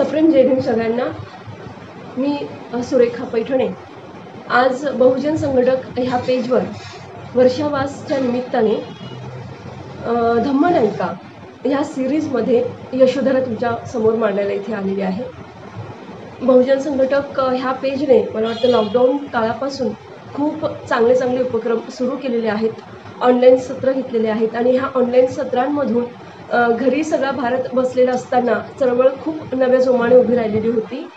सप्रेम जय भीम सगळ्यांना। मी सुरेखा पैठणे। आज बहुजन संघटक ह्या पेजवर वर्षावासच्या निमित्ताने धम्मनायिका ह्या सिरीजमध्ये यशोधरा तुमच्या समोर मांडायला इथे आलेली आहे। बहुजन संघटक ह्या पेजने मला वाटतं लॉकडाऊन काळापासून खूप चांगले उपक्रम सुरू केलेले आहेत। ऑनलाईन सत्र घेतलेले आहेत आणि ह्या ऑनलाईन सत्रांमधून घरी सगळा भारत बसलेला असताना चळवळ खूप नव्या जोमाने उभी राहिलेली होती।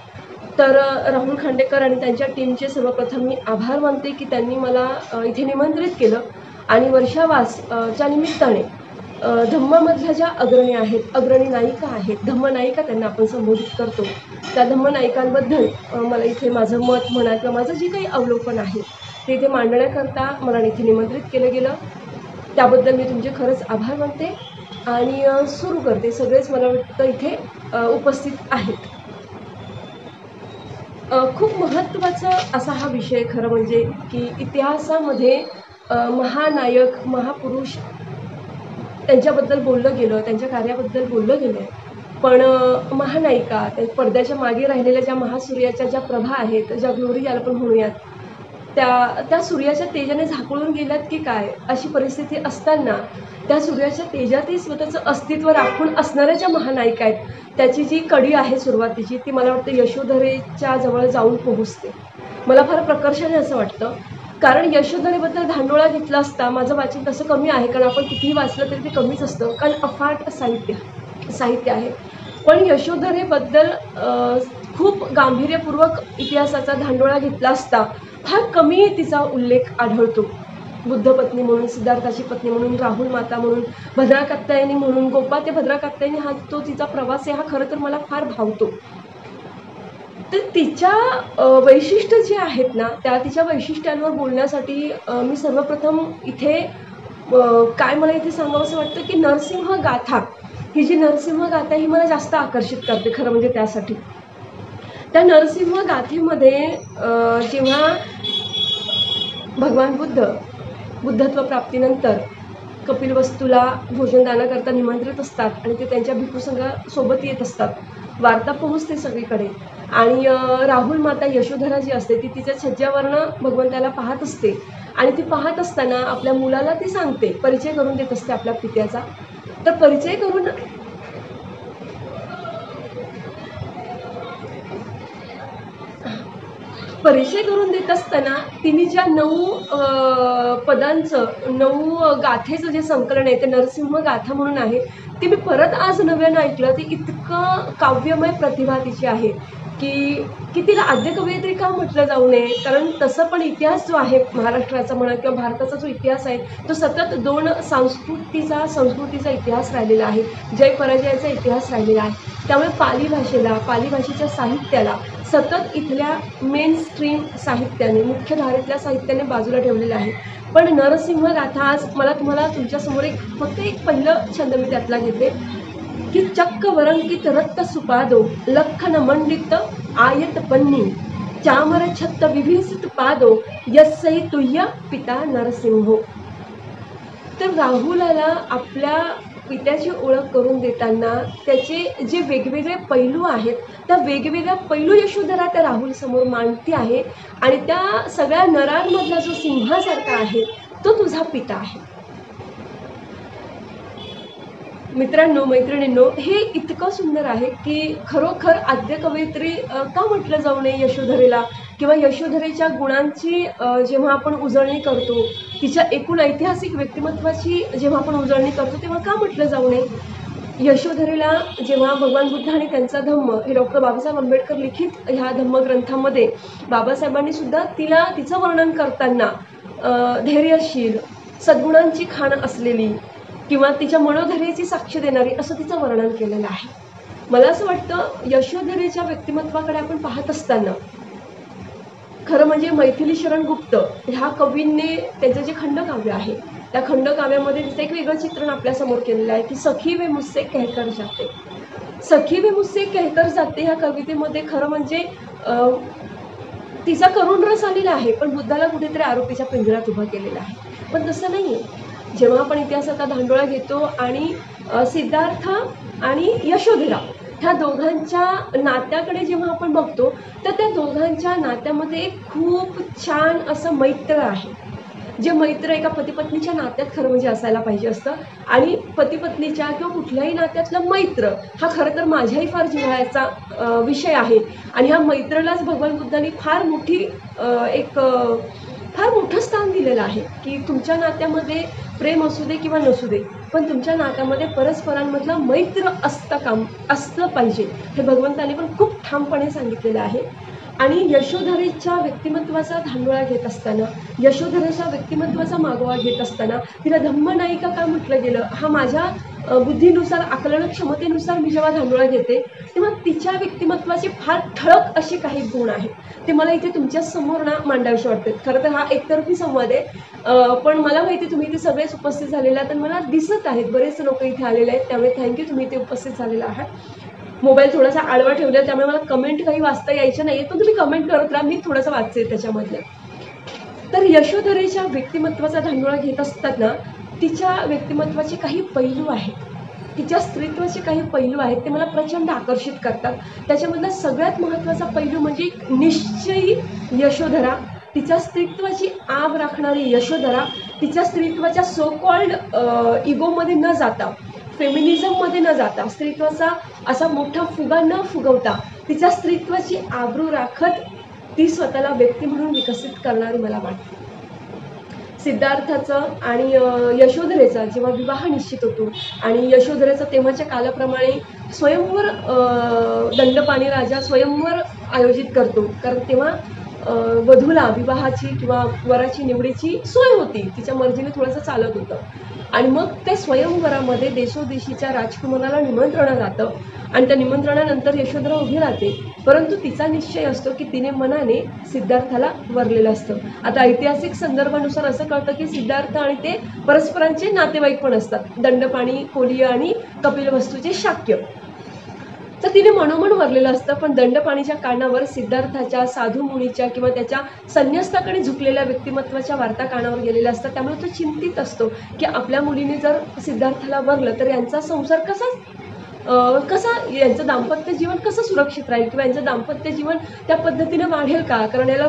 तर राहुल खांडेकर आणि त्यांच्या टीमचे सर्वप्रथम मी आभार मानते की त्यांनी मला इथे निमंत्रित केलं आणि वर्षावासच्या निमित्ताने धम्मामधल्या ज्या अग्रणी आहेत, अग्रणी नायिका आहेत, धम्मनायिका त्यांना आपण संबोधित करतो, त्या धम्मनायिकांबद्दल मला इथे माझं मत म्हणा किंवा माझं जे काही अवलोकन आहे ते इथे मांडण्याकरता मला इथे निमंत्रित केलं गेलं। त्याबद्दल मी तुमचे खरंच आभार मानते आणि सुरू करते। सगळेच मला वाटतं इथे उपस्थित आहेत। खूप महत्त्वाचा असा हा विषय खरं म्हणजे की इतिहासामध्ये महानायक, महापुरुष त्यांच्याबद्दल बोललं गेलं, त्यांच्या कार्याबद्दल बोललं गेलं आहे, पण महानायिका त्या पडद्याच्या मागे राहिलेल्या ज्या महासूर्याच्या ज्या प्रभा आहेत, ज्या ग्लोरी ज्याला पण म्हणूयात, त्या सूर्याच्या तेजाने झाकळून गेल्यात की काय अशी परिस्थिती असताना त्या सूर्याच्या तेजातही स्वतःचं अस्तित्व राखून असणाऱ्या ज्या महानायिका आहेत त्याची जी कडी आहे सुरुवातीची ती मला वाटतं यशोधरेच्या जवळ जाऊन पोहोचते। मला फार प्रकर्षाने असं वाटतं, कारण यशोधरेबद्दल धांडोळा घेतला असता माझं वाचन तसं कमी आहे, कारण आपण कितीही वाचलं तरी ते कमीच असतं, कारण अफाट साहित्य आहे। पण यशोधरेबद्दल खूप गांभीर्यपूर्वक इतिहासाचा धांडोळा घेतला असता फार कमी तिचा उल्लेख आढळतो। बुद्धपत्नी म्हणून, सिद्धार्थाची पत्नी म्हणून, राहुल माता म्हणून, भद्रा कात्यायनी म्हणून, गोपा ते भद्रा कात्यायनी हा तो तिचा प्रवास आहे, हा खरं तर मला फार भावतो। तर तिच्या वैशिष्ट्य जे आहेत ना त्या तिच्या वैशिष्ट्यांवर बोलण्यासाठी मी सर्वप्रथम इथे काय मला इथे सांगावंसं वाटतं की नरसिंह गाथा ही जी नरसिंह गाथा ही मला जास्त आकर्षित करते खरं म्हणजे। त्यासाठी त्या नरसिंह गाथेमध्ये जेव्हा भगवान बुद्धत्व प्राप्तीनंतर कपिलवस्तूला भोजनदानाकरता निमंत्रित असतात आणि ते त्यांच्या भिक्षुसंघासोबत येत असतात, वार्ता पोहोचते सगळीकडे आणि राहुल माता यशोधरा जी असते ती तिच्या छज्ज्यावरनं भगवंताला पाहत असते आणि ती पाहत असताना आपल्या मुलाला ती सांगते, परिचय करून देत असते आपल्या पित्याचा। तर परिचय करून देत असताना तिने ज्या 9 पदांचं 9 गाथेचं जे संकलन आहे ते नरसिंह गाथा म्हणून आहे, ते मी परत आज नव्यानं ऐकलं। ते इतकं काव्यमय प्रतिभा तिची आहे की तिला आद्य कवयित्री का म्हटलं जाऊ नये, कारण तसं पण इतिहास जो आहे महाराष्ट्राचा म्हणा किंवा भारताचा जो इतिहास आहे तो सतत 2 संस्कृतीचा इतिहास राहिलेला आहे, जय पराजयाचा इतिहास राहिलेला आहे। त्यामुळे पाली भाषेच्या साहित्याला सतत इथल्या मेन स्ट्रीम साहित्याने, मुख्य धारेतल्या साहित्याने बाजूला ठेवलेलं आहे। पण नरसिंह गाथा आज मला तुम्हाला तुमच्यासमोर फक्त एक पहिलं छंद मी त्यातला घेते की चक्क वरंकित रक्त सुपादो लखन मंडित आयत पन्नी चामर छत्त विभीषित पादो यस्सै तुह्य पिता नरसिंहो। तर राहुलाला आपल्या पित्याची ओळख करून देताना त्याचे जे वेगवेगळे पैलू आहेत त्या वेगवेगळ्या पैलू यशोधरा त्या राहुल समोर मांडती आहे आणि त्या सगळ्या नरांमधला जो सिंहासारखा आहे तो तुझा पिता आहे। मित्रांनो, मैत्रिणींनो, हे इतकं सुंदर आहे की खरोखर आद्य कवयित्री का म्हटलं जाऊ नये यशोधरेला, किंवा यशोधरेच्या गुणांची जेव्हा आपण उजळणी करतो, तिच्या एकूण ऐतिहासिक व्यक्तिमत्वाची जेव्हा आपण उजळणी करतो तेव्हा का म्हटलं जाऊ नये। यशोधरेला जेव्हा भगवान बुद्ध आणि त्यांचा धम्म हे डॉक्टर बाबासाहेब आंबेडकर लिखित ह्या धम्मग्रंथामध्ये बाबासाहेबांनी सुद्धा तिचं वर्णन करताना धैर्यशील, सद्गुणांची खाण असलेली किंवा तिच्या मनोधैर्याची साक्ष देणारी असं तिचं वर्णन केलेलं आहे। मला असं वाटतं यशोधरेच्या व्यक्तिमत्वाकडे आपण पाहत असताना खरं म्हणजे मैथिली शरण गुप्त ह्या कवींनी त्यांचं जे खंडकाव्य आहे त्या खंडकाव्यामध्ये तिचं एक वेगळं चित्रण आपल्यासमोर केलेलं आहे की सखी वे मुझसे कहकर जाते। सखी वे मुझसे कहकर जाते ह्या कवितेमध्ये खरं म्हणजे तिचा करुण रस आलेला आहे, पण बुद्धाला कुठेतरी आरोपीच्या पिंजऱ्यात उभं केलेलं आहे। पण तसं नाही आहे। जेव्हा आपण इतिहासाचा धांडोळा घेतो आणि सिद्धार्थ आणि यशोधरा ह्या दोघांच्या नात्याकडे जेव्हा आपण बघतो तर त्या दोघांच्या नात्यामध्ये एक खूप छान असं मैत्र आहे, जे मैत्र एका पतीपत्नीच्या नात्यात खरं म्हणजे असायला पाहिजे असतं. आणि पतीपत्नीच्या किंवा कुठल्याही नात्यातलं मैत्र हा खरं तर माझ्याही फार जिव्हाळ्याचा विषय आहे. आणि ह्या मैत्रलाच भगवान बुद्धांनी फार मोठं स्थान दिलेलं आहे की तुमच्या नात्यामध्ये प्रेम असू दे किंवा नसू दे, पण तुमच्या नात्यामध्ये परस्परांमधलं मैत्र असलं पाहिजे, हे भगवंतांनी पण खूप ठामपणे सांगितलेलं आहे. आणि यशोधरेच्या व्यक्तिमत्वाचा धांडोळा घेत असताना, यशोधरेच्या व्यक्तिमत्वाचा मागोवा घेत असताना तिला धम्मनायिका का म्हटलं गेलं, हा माझ्या बुद्धीनुसार, आकलन क्षमतेनुसार मी जेव्हा धांडोळा घेते तेव्हा तिच्या व्यक्तिमत्वाचे फार ठळक असे काही गुण आहेत, ते मला इथे तुमच्या समोर ना मांडावेसे वाटतात. खरं तर हा एकतर्फी संवाद आहे, पण मला माहिती तुम्ही इथे सगळेच उपस्थित झालेले आहात आणि मला दिसत आहेत बरेच लोक इथे आलेले आहेत, त्यामुळे थँक्यू तुम्ही इथे उपस्थित झालेला आहात. मोबाईल थोडासा आडवा ठेवला त्यामुळे मला कमेंट काही वाचता यायच्या नाही, पण तुम्ही कमेंट करत राहा, मी थोडंसं वाचते त्याच्यामधलं. तर यशोधरेच्या व्यक्तिमत्वाचा धांडोळा घेत असताना तिच्या व्यक्तिमत्वाचे काही पैलू आहेत, तिच्या स्त्रीत्वाचे काही पैलू आहेत, ते मला प्रचंड आकर्षित करतात. त्याच्यामधला सगळ्यात महत्त्वाचा पैलू म्हणजे निश्चयी यशोधरा, तिच्या स्त्रीत्वाची आब राखणारी यशोधरा, तिच्या स्त्रीत्वाच्या सो कॉल्ड इगोमध्ये न जाता, फेमिनिझममध्ये न जाता, स्त्रीत्वाचा असा मोठा फुगा न फुगवता तिच्या स्त्रीत्वाची आबरू राखत ती स्वतःला व्यक्ती म्हणून विकसित करणारी मला वाटते. सिद्धार्थाचं आणि यशोधरेचा जेव्हा विवाह निश्चित होतो आणि यशोधरेचं तेव्हाच्या कालाप्रमाणे स्वयंवर दंडपाणी राजा स्वयंवर आयोजित करतो, कारण तेव्हा वधूला विवाहाची किंवा वराची निवडीची सोय होती, तिच्या मर्जीने थोडंसं चालत होतं. आणि मग त्या स्वयंवरामध्ये देशोदेशीच्या राजकुमाराला निमंत्रण जातं आणि त्या निमंत्रणानंतर यशोधरा उभी राहते, परंतु तिचा निश्चय असतो की तिने मनाने सिद्धार्थाला वरलेलं असतं. आता ऐतिहासिक संदर्भानुसार असं कळतं की सिद्धार्थ आणि ते परस्परांचे नातेवाईक पण असतात, दंडपाणी, कोलिय आणि कपिलवस्तूचे शाक्य. तर तिने मनोमन वरलेलं असतं, पण दंडपाणीच्या कानावर सिद्धार्थाच्या, साधू मुनीच्या किंवा त्याच्या संन्यस्ताकडे झुकलेल्या व्यक्तिमत्वाच्या वार्ता कानावर गेलेल्या असतात. त्यामुळे तो चिंतित असतो की आपल्या मुलीने जर सिद्धार्थाला वरलं तर यांचा संसार कसा यांचं दाम्पत्य जीवन कसं सुरक्षित राहील किंवा यांचं दाम्पत्य जीवन त्या पद्धतीने वाढेल का, कारण याला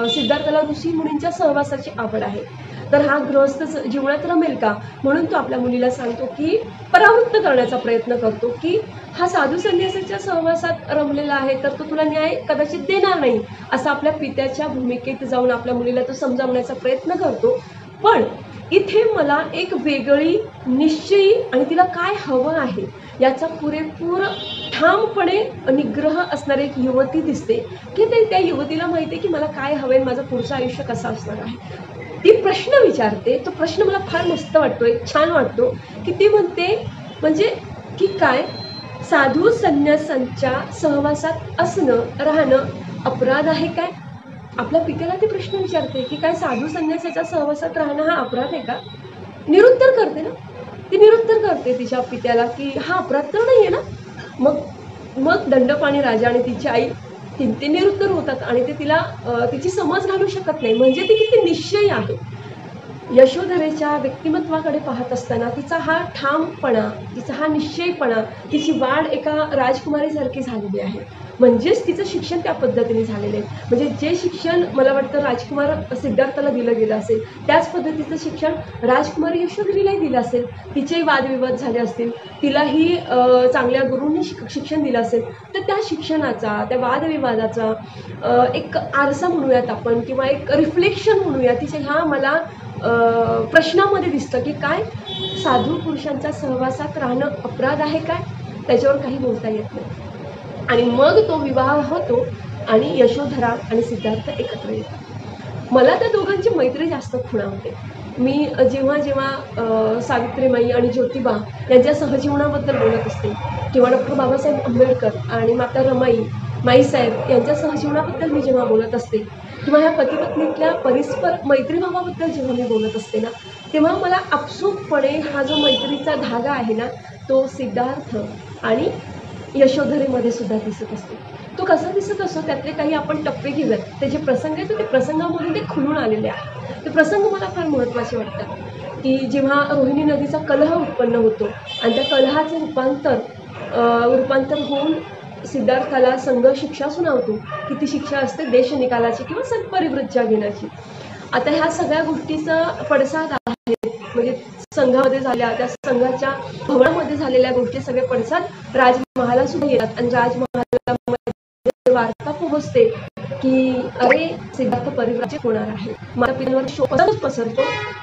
सिद्धार्थाला ऋषी मुनींच्या सहवासाची आवड आहे. तर हा गृहस्थ जीवनात रमेल का, म्हणून तो आपल्या मुलीला सांगतो की परावृत्त करण्याचा प्रयत्न करतो की हा साधू संन्यासाच्या सहवासात रमलेला आहे तर तो तुला न्याय कदाचित देणार नाही, असं आपल्या पित्याच्या भूमिकेत जाऊन आपल्या मुलीला तो समजावण्याचा प्रयत्न करतो. पण इथे मला एक वेगळी, निश्चयी आणि तिला काय हवं आहे याचा पुरेपूर ठामपणे निग्रह असणारी एक युवती दिसते की त्या युवतीला माहिती आहे की मला काय हवंय, माझं पुढचं आयुष्य कसं असणार आहे. ती प्रश्न विचारते, तो प्रश्न मला फार मस्त वाटतोय, छान वाटतो की ती म्हणते म्हणजे की काय साधू संन्यासांच्या सहवासात असणं, राहणं अपराध आहे काय. आपल्या पित्याला ती प्रश्न विचारते की काय साधू संन्यासाच्या सहवासात राहणं हा अपराध आहे का. निरुत्तर करते ना, ती निरुत्तर करते तिच्या पित्याला की हा अपराध तर नाही आहे ना. मग दंडपाणी राजा आणि तिची आई ते निरुत्तर होतात आणि ते तिला तिची समज घालू शकत नाही, म्हणजे ती किती निश्चयी आहे. यशोधरेच्या व्यक्तिमत्वाकडे पाहत असताना तिचा हा ठामपणा, तिचा हा निश्चयपणा, तिची वाढ एका राजकुमारीसारखी झालेली आहे. म्हणजेच तिचं शिक्षण त्या पद्धतीने झालेलं आहे. म्हणजे जे शिक्षण मला वाटतं राजकुमार सिद्धार्थाला दिलं गेलं असेल त्याच पद्धतीचं शिक्षण राजकुमारी यशोधरीलाही दिलं असेल. तिचेही वादविवाद झाले असतील, तिलाही चांगल्या गुरूंनी शिक्षण दिलं असेल, तर त्या शिक्षणाचा, त्या वादविवादाचा एक आरसा म्हणूयात आपण किंवा एक रिफ्लेक्शन म्हणूया तिच्या ह्या मला प्रश्नामध्ये दिसतं की काय साधू पुरुषांच्या सहवासात राहणं अपराध आहे काय, त्याच्यावर काही बोलता येत नाही. आणि मग तो विवाह होतो आणि यशोधरा आणि सिद्धार्थ एकत्र येतात. मला त्या दोघांची मैत्री जास्त खुणावते. मी जेव्हा सावित्रीमाई आणि ज्योतिबा यांच्या सहजीवनाबद्दल बोलत असते किंवा डॉक्टर बाबासाहेब आंबेडकर आणि माता रमाई माईसाहेब यांच्या सहजीवनाबद्दल मी जेव्हा बोलत असते किंवा ह्या पतीपत्नीतल्या परस्पर मैत्रीभावाबद्दल जेव्हा मी बोलत असते ना, तेव्हा मला आपसूकपणे हा जो मैत्रीचा धागा आहे ना तो सिद्धार्थ आणि यशोधरेमध्ये सुद्धा दिसत असतो. तो कसा दिसत असतो त्यातले काही आपण टप्पे घेऊयात. ते जे प्रसंग आहेत ते प्रसंगामधून ते खुलून आलेले आहेत. ते प्रसंग मला फार महत्त्वाचे वाटतात की जेव्हा रोहिणी नदीचा कलह उत्पन्न होतो आणि त्या कलहाचं रूपांतर रूपांतर होऊन सिद्धार्थाला संघ शिक्षा सुनावतो की ती शिक्षा असते देश निकालाची किंवा सत्परिवृज्जा घेण्याची. आता ह्या सगळ्या गोष्टीचा पडसाद आहे, म्हणजे संघामध्ये झाल्या त्या संघाच्या भवनामध्ये झालेल्या गोष्टी सगळे पडसाद राजमहाला सुद्धा येतात आणि राजमहालामध्ये वार्ता पोहोचते की अरे सिद्धार्थ परिव्राजक होणार आहे. माता पित्यांवर शोक पसरतो,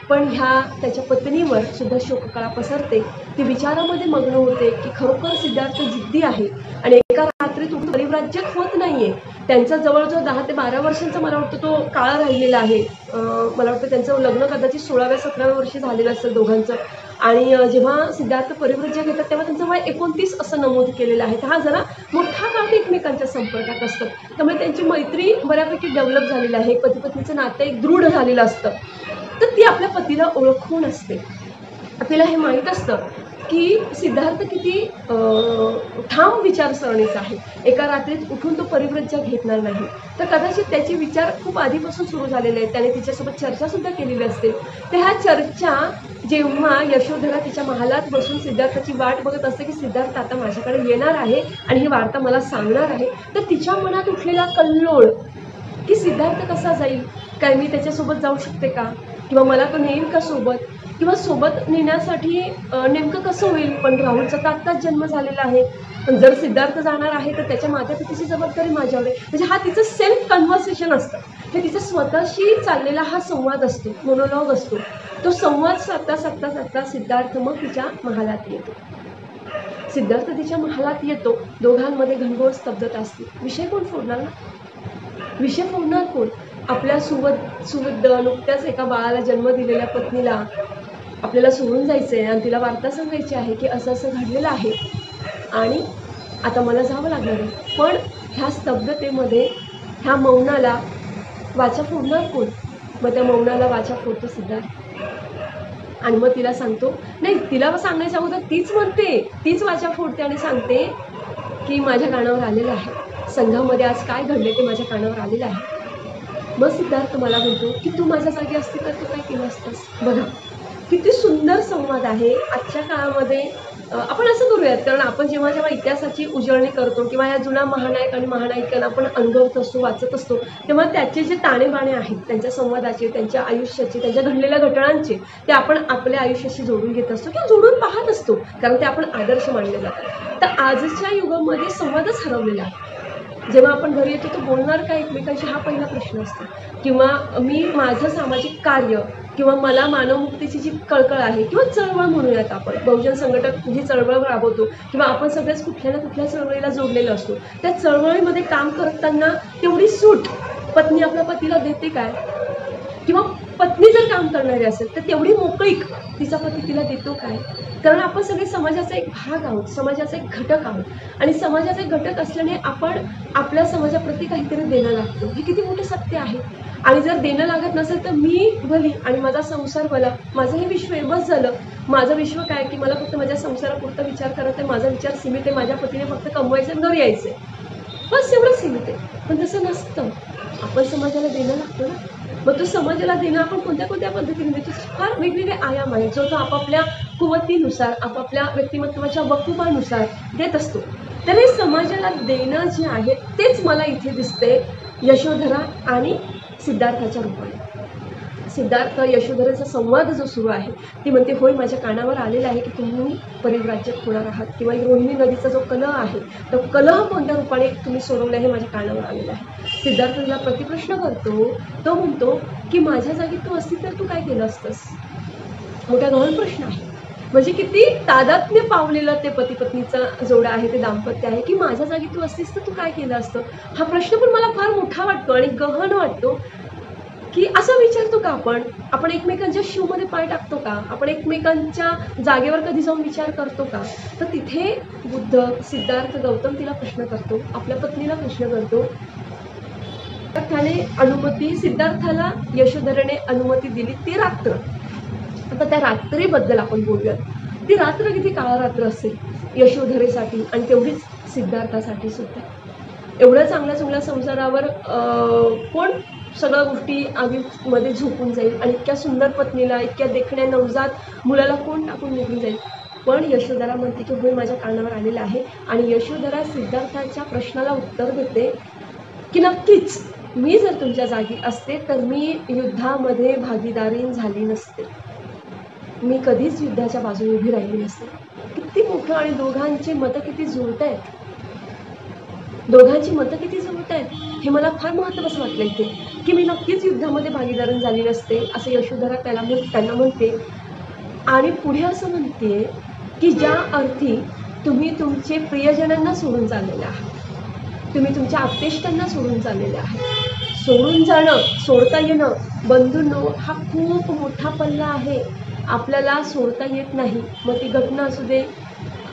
पण ह्या त्याच्या पत्नीवर सुद्धा शोककळा पसरते. ती विचारामध्ये मग्न होते की खरोखर सिद्धार्थ जिद्दी आहे आणि एका रात्रीत परिव्राजक होत नाहीये. त्यांचा जवळजवळ 10 ते 12 वर्षांचा मला वाटतं तो काळ राहिलेला आहे. मला वाटतं त्यांचं लग्न कदाचित 16व्या-17व्या वर्षी झालेलं असेल दोघांचं. आणि जेव्हा सिद्धार्थ परिव्राजक घेतात तेव्हा त्यांचं वय 29 असं नमूद केलेलं आहे. तर हा जरा मोठा काळ एकमेकांच्या संपर्कात असतात, त्यामुळे त्यांची मैत्री बऱ्यापैकी डेव्हलप झालेली आहे. पती पत्नीचं नातं एक दृढ झालेलं असतं. तर ती आपल्या पतीला ओळखून असते. तिला हे माहीत असतं की सिद्धार्थ किती ठाम विचारसरणीचा आहे. एका रात्रीत उठून तो परिव्राज्य घेणार नाही. तर कदाचित त्याचे विचार खूप आधीपासून सुरू झालेले आहेत. त्याने तिच्यासोबत चर्चा सुद्धा केलेली असते. तर ह्या चर्चा जेव्हा यशोधरा तिच्या महालात बसून सिद्धार्थाची वाट बघत असते की सिद्धार्थ आता माझ्याकडे येणार आहे आणि ही वार्ता मला सांगणार आहे, तर तिच्या मनात उठलेला कल्लोळ की सिद्धार्थ कसा जाईल, काय मी त्याच्यासोबत जाऊ शकते का, किंवा मला तो नेईल का सोबत, किंवा सोबत नेण्यासाठी नेमकं कसं होईल. पण राहुलचा तर आत्ताच जन्म झालेला आहे, पण जर सिद्धार्थ जाणार आहे तर त्याच्या मातापितीची जबाबदारी माझ्यावर आहे. म्हणजे हा तिचं सेल्फ कन्व्हर्सेशन असतं. हे तिचा स्वतःशी चाललेला हा संवाद असतो, मोनोलॉग असतो. तो संवाद साधता साधता साधता सिद्धार्थ मग तिच्या महालात येतो. सिद्धार्थ तिच्या महालात येतो. दोघांमध्ये घनघोर स्तब्धता असते. विषय कोण फोडणार ना? विषय फोडणार कोण? आपल्या सुवृद्ध नुकत्याच एका बाळाला जन्म दिलेल्या पत्नीला आपल्याला सोडून जायचं आहे आणि तिला वार्ता सांगायची आहे की असं असं घडलेलं आहे आणि आता मला जावं लागणार आहे. पण ह्या स्तब्धतेमध्ये ह्या मौनाला वाचा फोडणार कोण? मग त्या मौनाला वाचा फोडतो सिद्धार्थ आणि मग तिला सांगतो, नाही, तिला सांगायच्या अगोदर तीच म्हणते, तीच वाचा फोडते आणि सांगते की माझ्या कानावर आलेलं आहे, संघामध्ये आज काय घडले ते माझ्या कानावर आलेलं आहे. मग सिद्धार्थ मला म्हणतो की तू माझ्या जागी असती तर तू काय केलं असतंस. बघा किती सुंदर संवाद आहे. आजच्या काळामध्ये आपण असं करूयात, कारण आपण जेव्हा जेव्हा इतिहासाची उजळणी करतो किंवा या जुन्या महानायक आणि महानायिकांना आपण अनुभवत असतो, वाचत असतो, तेव्हा त्याचे जे ताणेबाणे आहेत त्यांच्या संवादाचे, त्यांच्या आयुष्याचे, त्यांच्या घडलेल्या घटनांचे, ते आपण आपल्या आयुष्याशी जोडून घेत असतो किंवा जोडून पाहत असतो, कारण ते आपण आदर्श मानले जातात. तर आजच्या युगामध्ये संवादच हरवलेला आहे. जेव्हा आपण घरी येतो तर बोलणार का एकमेकांशी, हा पहिला प्रश्न असतो. किंवा मी माझं सामाजिक कार्य किंवा मला मानवमुक्तीची जी कळकळ आहे किंवा चळवळ म्हणूयात, आपण बहुजन संघटक जी चळवळ राबवतो किंवा आपण सगळेच कुठल्या ना कुठल्या चळवळीला जोडलेलो असतो, त्या चळवळीमध्ये काम करताना तेवढी सूट पत्नी आपल्या पतीला देते काय? किंवा पत्नी जर काम करणारी असेल तर तेवढी मोकळीक तिचा पती तिला देतो काय? कारण आपण सगळे समाजाचा एक भाग आहोत, समाजाचा एक घटक आहोत आणि समाजाचा एक घटक असल्याने आपण आपल्या समाजाप्रती काहीतरी देणं लागतो. हे किती मोठं सत्य आहे. आणि जर देणं लागत नसेल तर मी भली आणि माझा संसार भला, माझं हे विश्व आहे, बस झालं. माझं विश्व काय की मला फक्त माझ्या संसारापुरता विचार करत आहे, माझा विचार सीमित आहे, माझ्या पतीने फक्त कमवायचं आणि घरी यायचं आहे, बस एवढं सीमित आहे. पण तसं नसतं. आपण समाजाला देणं लागतो ना. मग तो समाजाला देणं आपण कोणत्या कोणत्या पद्धतीने देतो, फार वेगवेगळे आयाम आहेत, जो तो आपापल्या कुवतीनुसार, आपापल्या व्यक्तिमत्वाच्या वकुबानुसार देत असतो. तर हे समाजाला देणं जे आहे तेच मला इथे दिसते यशोधरा आणि सिद्धार्थाच्या रूपाने. सिद्धार्थ यशोधरेचा संवाद जो सुरू आहे, ती म्हणते, होय, माझ्या कानावर आलेला आहे की तुम्ही परिव्राजक होणार आहात, किंवा रोहिणी नदीचा जो कलह आहे तो कलह कोणत्या रूपाने तुम्ही सोडवला हे माझ्या कानावर आलेलं आहे. सिद्धार्थ तिला प्रतिप्रश्न करतो. तो म्हणतो की माझ्या जागी तू असती तर तू काय केलं असतंस. मोठा गहन प्रश्न आहे. म्हणजे किती तादात्म्य पावलेलं ते पती पत्नीचा जोडा आहे, ते दाम्पत्य आहे की माझ्या जागी तू असतीस तर तू काय केलं असतं. हा प्रश्न पण मला फार मोठा वाटतो आणि गहन वाटतो की असं विचारतो का आपण एकमेकांच्या शिवमध्ये पाय टाकतो का, आपण एकमेकांच्या जागेवर कधी जाऊन विचार करतो का. तर तिथे बुद्ध, सिद्धार्थ, गौतम तिला प्रश्न करतो, आपल्या पत्नीला प्रश्न करतो. त्याने अनुमती, सिद्धार्थाला यशोधरेने अनुमती दिली ती रात्र. आता त्या रात्रीबद्दल आपण बोलूयात. ती रात्र किती काळा रात्र असेल यशोधरेसाठी आणि तेवढीच सिद्धार्थासाठी सुद्धा. एवढ्या चांगल्या चांगल्या संसारावर कोण सगळ्या गोष्टी आगीमध्ये झोपून जाईल आणि इतक्या सुंदर पत्नीला, इतक्या देखण्या नवजात मुलाला कोण टाकून निघून जाईल. पण यशोधरा म्हणते की होय माझ्या कानावर आलेलं आहे. आणि यशोधरा सिद्धार्थाच्या प्रश्नाला उत्तर देते की नक्कीच मी जर तुमच्या जागी असते तर मी युद्धामध्ये भागीदारी झाली नसते, मी कधीच युद्धाच्या बाजूने उभी राहिली नसते. किती मोठं, आणि दोघांची मतं किती जुळत आहेत, दोघांची मतं किती जुळत आहेत हे मला फार महत्त्वाचं वाटलं इथे, की मी नक्कीच युद्धामध्ये भागीदारी झाली नसते असं यशोधरा त्यांना म्हणते. आणि पुढे असं म्हणते की ज्या अर्थी तुम्ही तुमचे प्रियजनांना सोडून चाललेले आहात, तुम्ही तुमच्या आप्तेष्टांना सोडून चाललेले आहात. सोडून जाणं, सोडता येणं बंधूंनो हा खूप मोठा पल्ला आहे. आपल्याला सोडता येत नाही. मग ती घटना असू दे,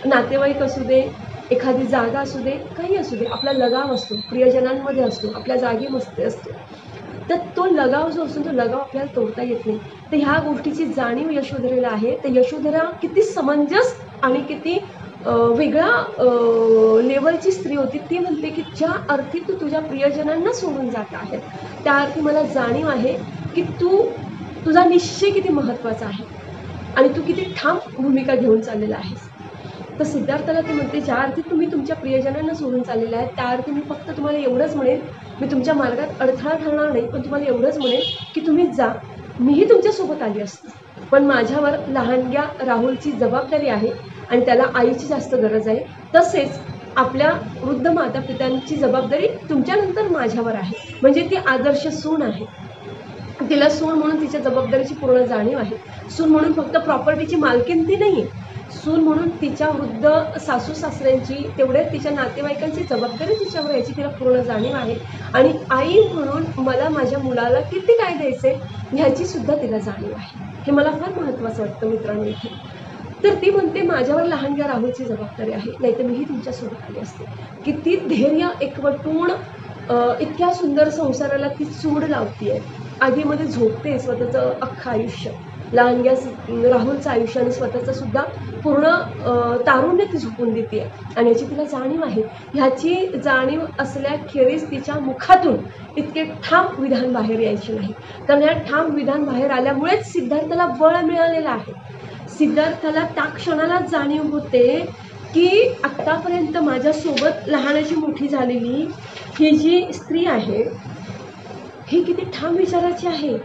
नातेवाईक असू दे, एखादी जागा असू दे, काही असू दे, आपला लगाव असतो, प्रियजनांमध्ये असतो, आपल्या जागेमध्ये असतो. तर तो लगाव जो असतो तो लगाव आपल्याला तोडता येत नाही. तर ह्या गोष्टीची जाणीव यशोधरेला आहे. तर यशोधरा किती समंजस आणि किती वेगळ्या लेवलची स्त्री होती. ती म्हणते की ज्या अर्थी तू तुझ्या प्रियजनांना सोडून जात आहे त्या अर्थी मला जाणीव आहे की तुझा निश्चय किती महत्त्वाचा आहे आणि तू किती ठाम भूमिका घेऊन चाललेला आहेस. तर सिद्धार्थाला ते म्हणते ज्या अर्थी तुम्ही तुमच्या प्रियजनांना सोडून चाललेला आहे त्या अर्थी मी फक्त तुम्हाला एवढंच म्हणेन, मी तुमच्या मार्गात अडथळा ठरणार नाही, पण तुम्हाला एवढंच म्हणेन की तुम्ही जा, मीही तुमच्यासोबत आली असते, पण माझ्यावर लहानग्या राहुलची जबाबदारी आहे आणि त्याला आईची जास्त गरज आहे. तसेच आपल्या वृद्ध माता पित्यांची जबाबदारी तुमच्यानंतर माझ्यावर आहे. म्हणजे ती आदर्श सून आहे. तिला सून म्हणून तिच्या जबाबदारीची पूर्ण जाणीव आहे. सून म्हणून फक्त प्रॉपर्टीची मालकीन ती नाही आहे, सून म्हणून तिच्या वृद्ध सासू सासऱ्यांची तेवढ्याच तिच्या नातेवाईकांची जबाबदारी तिच्यावर याची तिला पूर्ण जाणीव आहे. आणि आई म्हणून मला माझ्या मुलाला किती काय द्यायचे ह्याची सुद्धा तिला जाणीव आहे. हे मला फार महत्त्वाचं वाटतं मित्रांनो इथे. तर ती म्हणते माझ्यावर लहानग्या राहुलची जबाबदारी आहे, नाहीतर मीही तुमच्यासोबत आली असते. किती धैर्य एकवटून इतक्या सुंदर संसाराला ती सूड लावतीये. आधीमध्ये झोपते स्वतःचं अख्खं आयुष्य, लहानग्या राहुलचं आयुष्य आणि स्वतःचं सुद्धा पूर्ण तारुण्य ती झोपून देते आणि याची तिला जाणीव आहे. ह्याची जाणीव असल्याखेरीज तिच्या मुखातून इतके ठाम विधान बाहेर यायचे नाही. कारण या ठाम विधान बाहेर आल्यामुळेच सिद्धार्थाला बळ मिळालेलं आहे. सिद्धार्थाला त्या क्षणाला जाणीव होते की आत्तापर्यंत माझ्यासोबत लहानाची मोठी झालेली ही जी स्त्री आहे ही किती ठाम विचाराची आहे.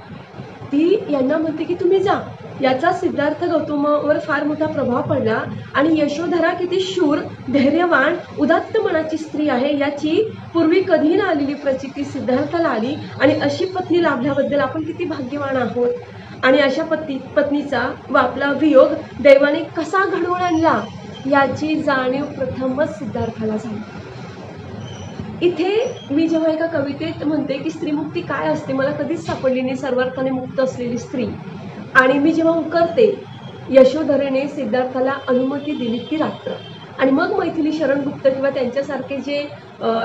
ती यांना म्हणते की तुम्ही जा. याचा सिद्धार्थ गौतमावर फार मोठा प्रभाव पडला आणि यशोधरा किती शूर, धैर्यवान, उदात्त मनाची स्त्री आहे याची पूर्वी कधी ना आलेली प्रचिती सिद्धार्थाला आली. आणि अशी पत्नी लाभल्याबद्दल आपण किती भाग्यवान आहोत. आणि अशा पत्नीचा व आपला वियोग दैवाने कसा घडवून आणला याची जाणीव प्रथमच सिद्धार्थाला झाली. इथे मी जेव्हा एका कवितेत म्हणते की स्त्रीमुक्ती काय असते मला कधीच सापडली नाही, सर्वार्थाने मुक्त असलेली स्त्री. आणि मी जेव्हा उकरते यशोधरेने सिद्धार्थाला अनुमती दिली ती रात्र. आणि मग मैथिली शरण गुप्त किंवा त्यांच्यासारखे जे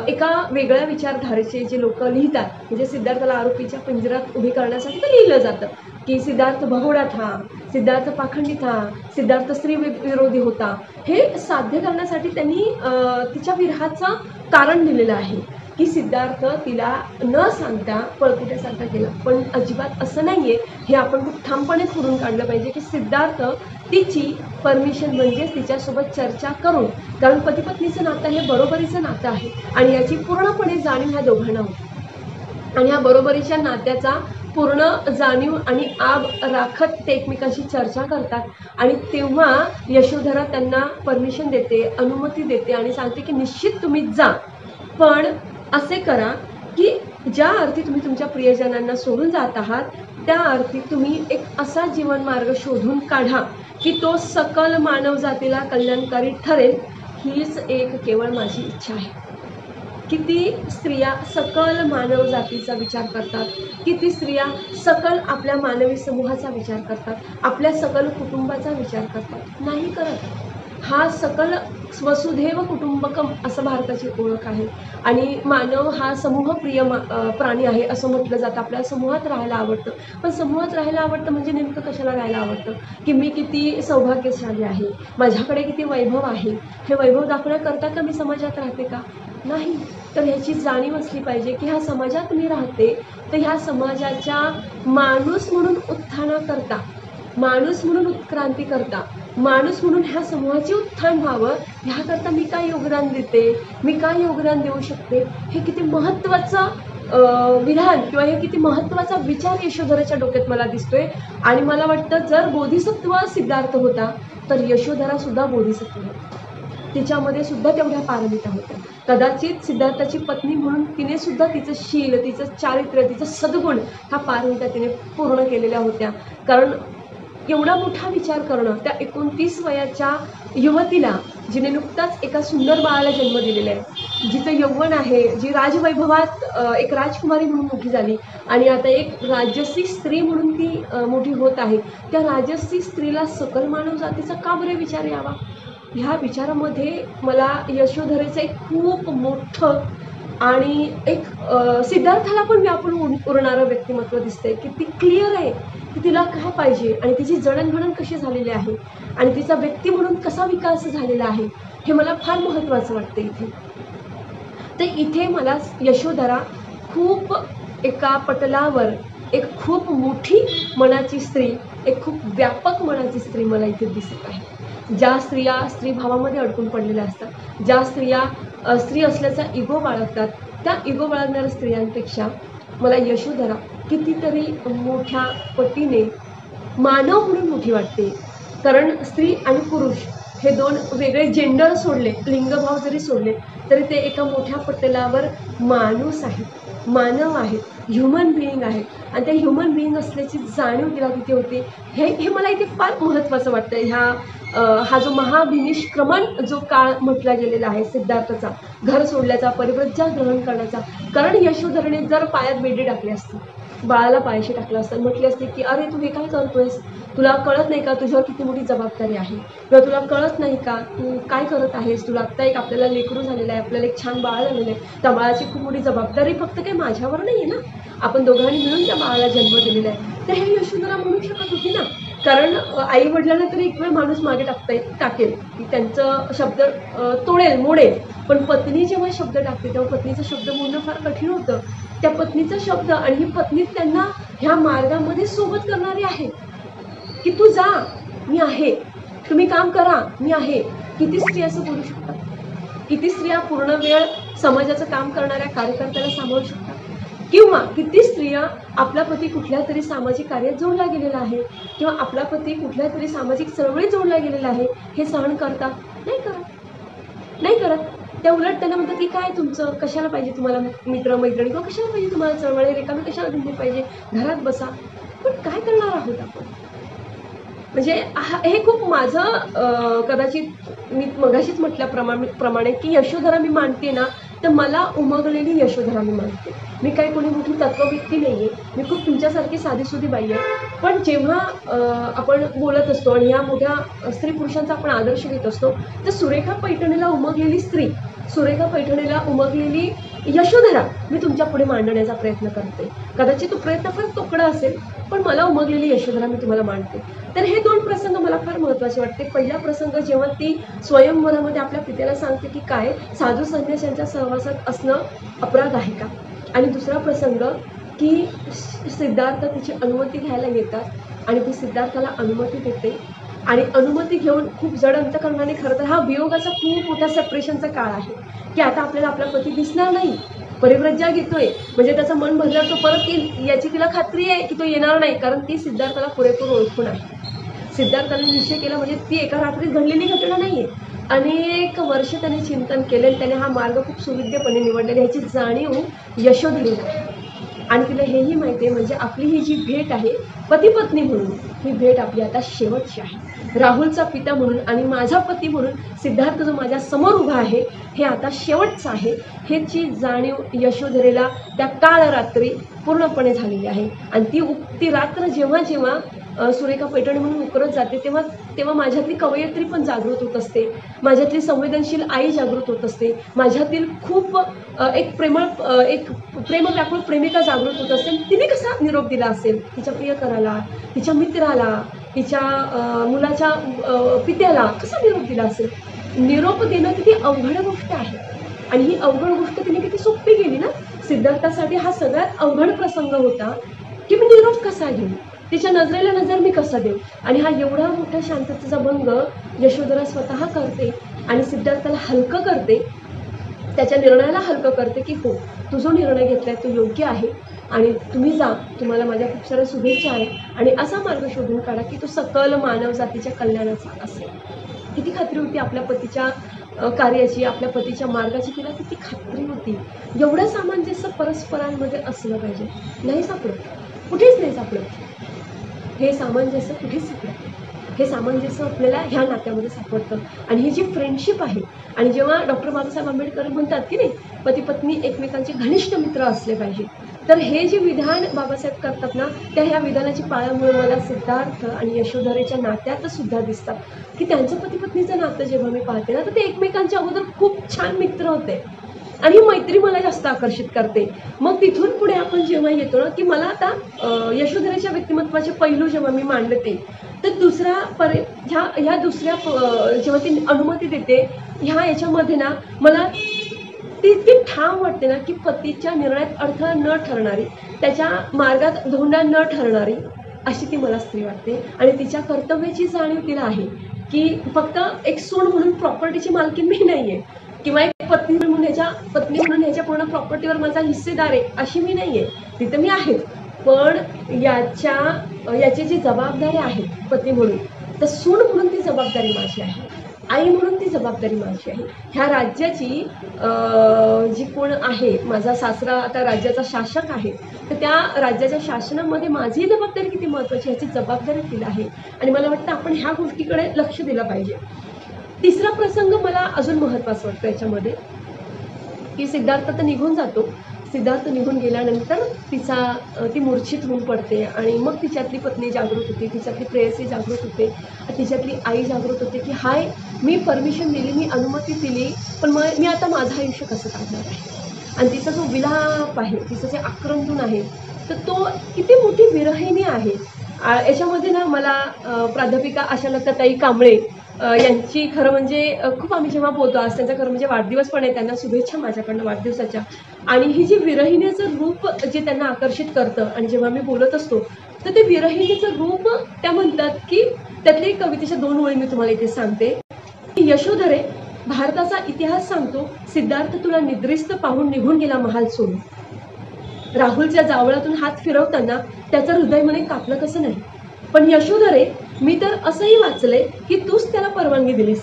एका वेगळ्या विचारधारेचे जे लोक लिहितात, म्हणजे सिद्धार्थाला आरोपीच्या पिंजऱ्यात उभी करण्यासाठी ते लिहिलं जातं की सिद्धार्थ भगोडा था, सिद्धार्थ पाखंडी था, सिद्धार्थ स्त्री विरोधी होता. हे साध्य करण्यासाठी त्यांनी तिच्या विरहाचं कारण दिलेलं आहे की सिद्धार्थ तिला न सांगता पळपुट्यासारखा केला. पण अजिबात असं नाहीये. हे आपण खूप ठामपणे खोडून काढलं पाहिजे की सिद्धार्थ तिची परमिशन म्हणजेच तिच्यासोबत चर्चा करून, कारण पती पत्नीचं नातं हे बरोबरीचं नातं आहे आणि याची पूर्णपणे जाणीव ह्या दोघांना होती. आणि ह्या बरोबरीच्या नात्याचा पूर्ण जाणीव आणि आब राखत ते एकमेकांशी चर्चा करतात. आणि तेव्हा यशोधरा त्यांना परमिशन देते, अनुमती देते आणि सांगते की निश्चित तुम्ही जा, पण असे करा की ज्या अर्थी तुम्ही तुमच्या प्रियजनांना सोडून जात आहात त्या अर्थी तुम्ही एक असा जीवनमार्ग शोधून काढा की तो सकल मानव जातीला कल्याणकारी ठरेल. हीच एक केवळ माझी इच्छा आहे. किती स्त्रिया सकल मानव जातीचा विचार करतात, किती स्त्रिया सकल आपल्या मानवी समूहाचा विचार करतात, आपल्या सकल कुटुंबाचा विचार करतात. नाही करत. हा सकल वसुधैव कुटुंबकम असं भारताची ओळख आहे. आणि मानव हा समूहप्रिय प्राणी आहे असं म्हटलं जातं. आपल्याला समूहात राहायला आवडतं. पण समूहात राहायला आवडतं म्हणजे नेमकं कशाला राहायला आवडतं की मी किती सौभाग्यशाली आहे, माझ्याकडे किती वैभव आहे, हे वैभव दाखवण्याकरता का मी समाजात राहते का? नाही. तर ह्याची जाणीव असली पाहिजे की ह्या समाजात मी राहते तर ह्या समाजाच्या माणूस म्हणून उत्थानाकरता माणूस म्हणून उत्क्रांती करता, माणूस म्हणून ह्या समूहाचे उत्थान व्हावं, ह्याकरता मी काय योगदान देते, मी काय योगदान देऊ शकते, हे किती महत्त्वाचं विधान किंवा हे किती महत्त्वाचा विचार यशोधराच्या डोक्यात मला दिसतोय. आणि मला वाटतं जर बोधिसत्व सिद्धार्थ होता तर यशोधरा सुद्धा बोधिसत्व होता, तिच्यामध्ये सुद्धा तेवढ्या पारमिता होत्या. कदाचित सिद्धार्थाची पत्नी म्हणून तिने सुद्धा तिचं शील, तिचं चारित्र्य, तिचं सद्गुण ह्या पारमिता तिने पूर्ण केलेल्या होत्या. कारण एवढा मोठा विचार करणं त्या 29 वयाच्या युवतीला, जिने नुकताच एका सुंदर बाळाला जन्म दिलेला आहे, जिचं यौवन आहे, जी राजवैभवात एक राजकुमारी म्हणून मोठी झाली आणि आता एक राजसी स्त्री म्हणून ती मोठी होत आहे, त्या राजसी स्त्रीला सकल मानव जातीचा का बरे विचार यावा. ह्या विचारामध्ये मला यशोधरेचं एक खूप मोठं आणि एक सिद्धार्थाला पण व्यापून उरणारं व्यक्तिमत्व दिसतंय की ती क्लिअर आहे की तिला काय पाहिजे आणि तिची जडणघडण कशी झालेली आहे आणि तिचा व्यक्ती म्हणून कसा विकास झालेला आहे, हे मला फार महत्त्वाचं वाटतं इथे. तर इथे मला यशोधरा खूप एका पटलावर एक खूप मोठी मनाची स्त्री, एक खूप व्यापक मनाची स्त्री मला इथे दिसत आहे. ज्या स्त्रिया स्त्रीभावामध्ये अडकून पडलेल्या असतात, ज्या स्त्रिया स्त्री असल्याचा इगो बाळगतात, त्या इगो बाळगणाऱ्या स्त्रियांपेक्षा मला यशोधरा कितीतरी मोठ्या पटीने मानव म्हणून मोठी वाटते. कारण स्त्री आणि पुरुष हे दोन वेगळे जेंडर सोडले, लिंगभाव जरी सोडले तरी ते एका मोठ्या पटलावर माणूस आहेत, मानव आहेत, ह्युमन बिईंग आहेत आणि त्या ह्युमन बिईंग असल्याची जाणीव तिला किती होती हे मला इथे फार महत्त्वाचं वाटतं. हा जो महाभिनिष्क्रमण जो काळ म्हटला गेलेला आहे सिद्धार्थाचा, घर सोडल्याचा, परिव्रज्या ग्रहण करण्याचा. कारण यशोधरेने जर पायात बेडी टाकली असती, बाळाला पायाशी टाकलं असतं, म्हटली असते की अरे तू हे काय करतोयस, तुला कळत नाही का तुझ्यावर किती मोठी जबाबदारी आहे, किंवा तुला कळत नाही का तू काय करत आहेस, तुला आत्ता एक आपल्याला लेकरू झालेलं आहे, आपल्याला एक छान बाळ झालेलं आहे, त्या बाळाची खूप मोठी जबाबदारी फक्त काही माझ्यावर नाही आहे ना, आपण दोघांनी मिळून त्या बाळाला जन्म दिलेला आहे. तर हे यशोधरा म्हणू शकत होती ना. कारण आई वडिलांना तरी एक वेळ माणूस मागे टाकेल की त्यांचं शब्द तोडेल, मोडेल, पण पत्नी जेव्हा शब्द टाकते तेव्हा पत्नीचा शब्द मोडणं फार कठीण होतं. त्या पत्नीचा शब्द आणि ही पत्नी त्यांना ह्या मार्गामध्ये सोबत करणारी आहे की तू जा, मी आहे, तुम्ही काम करा, मी आहे. किती स्त्रिया असं बोलू शकतात, किती स्त्रिया पूर्ण वेळ समाजाचं काम करणाऱ्या कार्यकर्त्याला सांभाळू शकतात, किंवा किती स्त्रिया आपला पती कुठल्या तरी सामाजिक कार्यात जोडला गेलेला आहे किंवा आपला पती कुठल्या तरी सामाजिक चळवळीत जोडला गेलेला आहे हे सहन करतात, नाही करत. त्या उलट त्यांना म्हणतात की काय तुमचं कशाला पाहिजे, तुम्हाला मित्र मैत्रिणी किंवा कशाला पाहिजे, तुम्हाला चळवळी रिकामी कशाला दिली पाहिजे, घरात बसा. पण काय करणार आहोत आपण. म्हणजे हे खूप माझं कदाचित मी मगाशीच म्हटल्याप्रमाणे की यशोधरा मी मानते ना, तर मला उमगलेली यशोधरा मी मानते. मी काही कोणी मोठी तत्वव्यक्ती नाही आहे, मी खूप तुमच्यासारखी साधीसुधी बाई आहे. पण जेव्हा आपण बोलत असतो आणि या मोठ्या स्त्री पुरुषांचा आपण आदर्श घेत असतो, तर सुरेखा पैठणीला उमगलेली स्त्री, सुरेखा पैठणीला उमगलेली यशोधरा मी तुमच्या पुढे मांडण्याचा प्रयत्न करते. कदाचित तो प्रयत्न फार तोकडा असेल, पण मला उमगलेली यशोधरा मी तुम्हाला मांडते. तर हे दोन प्रसंग मला फार महत्त्वाचे वाटते. पहिला प्रसंग जेव्हा ती स्वयंवरामध्ये आपल्या पित्याला सांगते की काय साधू संन्याशांच्या सहवासात असणं अपराध आहे का, आणि दुसरा प्रसंग की सिद्धार्थ तिची अनुमती घ्यायला येतात आणि ती सिद्धार्थाला अनुमती देते आणि अनुमती घेऊन खूप जड अंतकरणाने, खरं तर हा वियोगाचा खूप मोठा सेपरेशनचा काळ आहे की आता आपल्याला आपला पती दिसणार नाही, परिव्रज्या घेतोय म्हणजे त्याचं मन भरल्यावर तो परत येईल याची तिला खात्री आहे की तो येणार नाही, कारण ती सिद्धार्थाला पुरेपूर ओळखून आहे. सिद्धार्थाने निश्चय केला म्हणजे ती एका रात्रीत घडलेली घटना नाहीये, अनेक वर्ष त्याने चिंतन केले, त्याने हा मार्ग खूप सुविध्यपणे निवडलेला ह्याची जाणीव यशोधरेला आहे. आणि तिला हेही माहिती आहे म्हणजे आपली ही जी भेट आहे पती पत्नी म्हणून, ही भेट आपली आता शेवटची आहे. राहुलचा पिता म्हणून आणि माझा पती म्हणून सिद्धार्थ जो माझ्या समोर उभा आहे हे आता शेवटचं आहे, ह्याची जाणीव यशोधरेला त्या काळ रात्री पूर्णपणे झालेली आहे. आणि ती रात्र जेव्हा जेव्हा सुरेखा पैठणी म्हणून उकरत जाते तेव्हा तेव्हा माझ्यातली कवयित्री पण जागृत होत असते, माझ्यातली संवेदनशील आई जागृत होत असते, माझ्यातील खूप एक प्रेमव्याकुळ प्रेमिका जागृत होत असते. तिने कसा निरोप दिला असेल तिच्या प्रियकराला, तिच्या मित्राला, तिच्या मुलाच्या पित्याला कसा निरोप दिला असेल. निरोप देणं किती अवघड गोष्ट आहे आणि ही अवघड गोष्ट तिने किती सोपी केली ना. सिद्धार्थासाठी हा सगळ्यात अवघड प्रसंग होता की मी निरोप कसा घेऊ, तिच्या नजरेला नजर मी कसा देऊ? आणि हा एवढा मोठा शांततेचा भंग यशोधरा स्वतः करते आणि सिद्धार्थाला हलकं करते, त्याच्या निर्णयाला हलकं करते की हो, तू जो निर्णय घेतलाय तो योग्य आहे आणि तुम्ही जा, तुम्हाला माझ्या खूप साऱ्या शुभेच्छा आहे आणि असा मार्ग शोधून काढा की तो सकल मानव जातीच्या कल्याणाचा असेल. किती खात्री होती आपल्या पतीच्या कार्याची, आपल्या पतीच्या मार्गाची, तिला किती खात्री होती. एवढं सामंजस्य परस्परांमध्ये असलं पाहिजे. नाही सापडत, कुठेच नाही सापडत हे सामंजस्य, कुठेच सापडत. हे सामंजस्य आपल्याला ह्या नात्यामध्ये सापडतं. आणि ही जी फ्रेंडशिप आहे, आणि जेव्हा डॉक्टर बाबासाहेब आंबेडकर म्हणतात की नाही, पती पत्नी एकमेकांचे घनिष्ठ मित्र असले पाहिजे, तर हे जे विधान बाबासाहेब करतात ना, त्या ह्या विधानाची पाळंमुळे मला सिद्धार्थ आणि यशोधरेच्या नात्यात सुद्धा दिसतात की त्यांचं पती पत्नीचं नातं जेव्हा मी पाहते ना, तर ते एकमेकांच्या अगोदर खूप छान मित्र होते आणि ही मैत्री मला जास्त आकर्षित करते. मग तिथून पुढे आपण जेव्हा येतो ना, की मला आता यशोधरेच्या व्यक्तिमत्वाचे पैलू जेव्हा मी मांडते, तर दुसऱ्या ह्या दुसऱ्या जेव्हा ती अनुमती देते ह्या याच्यामध्ये ना, मला ती इतकी ठाम वाटते ना, की पतीच्या निर्णयात अडथळा न ठरणारी, त्याच्या मार्गात धोंडा न ठरणारी अशी ती मला स्त्री वाटते. आणि तिच्या कर्तव्याची जाणीव तिला आहे की फक्त एक सून म्हणून प्रॉपर्टीची मालकीण मी नाही आहे, किंवा एक पत्नी म्हणून ह्याच्या पूर्ण प्रॉपर्टीवर माझा हिस्सेदार आहे अशी मी नाही आहे. तिथं मी आहे, पण याची जी जबाबदारी आहे पती म्हणून, तर सून म्हणून ती जबाबदारी माझी आहे, आई म्हणून ती जबाबदारी माझी आहे. ह्या राज्याची जी कोण आहे, माझा सासरा आता राज्याचा शासक आहे, तर त्या राज्याच्या शासनामध्ये माझी जबाबदारी किती महत्त्वाची ह्याची जबाबदारी तिला आहे. आणि मला वाटतं आपण ह्या गोष्टीकडे लक्ष दिलं पाहिजे. तिसरा प्रसंग मला अजून महत्त्वाचा वाटतो याच्यामध्ये, की सिद्धार्थ तर निघून जातो. सिद्धार्थ निघून गेल्यानंतर ती मूर्छित होऊन पडते आणि मग तिच्यातली पत्नी जागृत होते, तिच्यातली प्रेयसी जागृत होते, तिच्यातली आई जागृत होते की हाय, मी परमिशन दिली, मी अनुमती दिली, पण मग मी आता माझं आयुष्य कसं काढणार आहे. आणि तिचा जो विलाप आहे, तिचं जे आक्रंदन आहे, तर तो किती मोठी विरहिणी आहे. याच्यामध्ये ना मला प्राध्यापिका आशालताताई कांबळे यांची खरं म्हणजे खूप आम्ही जेव्हा बोलतो, आज त्यांचा खरं म्हणजे वाढदिवस पण आहे, त्यांना शुभेच्छा माझ्याकडनं वाढदिवसाच्या. आणि ही जी विरहिणीचं रूप जे त्यांना आकर्षित करतं, आणि जेव्हा मी बोलत असतो तर ते विरहिणीचं रूप त्या म्हणतात की, त्यातली कवितेच्या 2 ओळी मी तुम्हाला इथे सांगते की, यशोधरे, भारताचा इतिहास सांगतो, सिद्धार्थ तुला निद्रिस्त पाहून निघून गेला महाल सोडून. राहुलच्या जावळातून हात फिरवताना त्याचं हृदय म्हणे कापलं कसं नाही. पण यशोधरे, मी तर असंही वाचलंय की तूच त्याला परवानगी दिलीस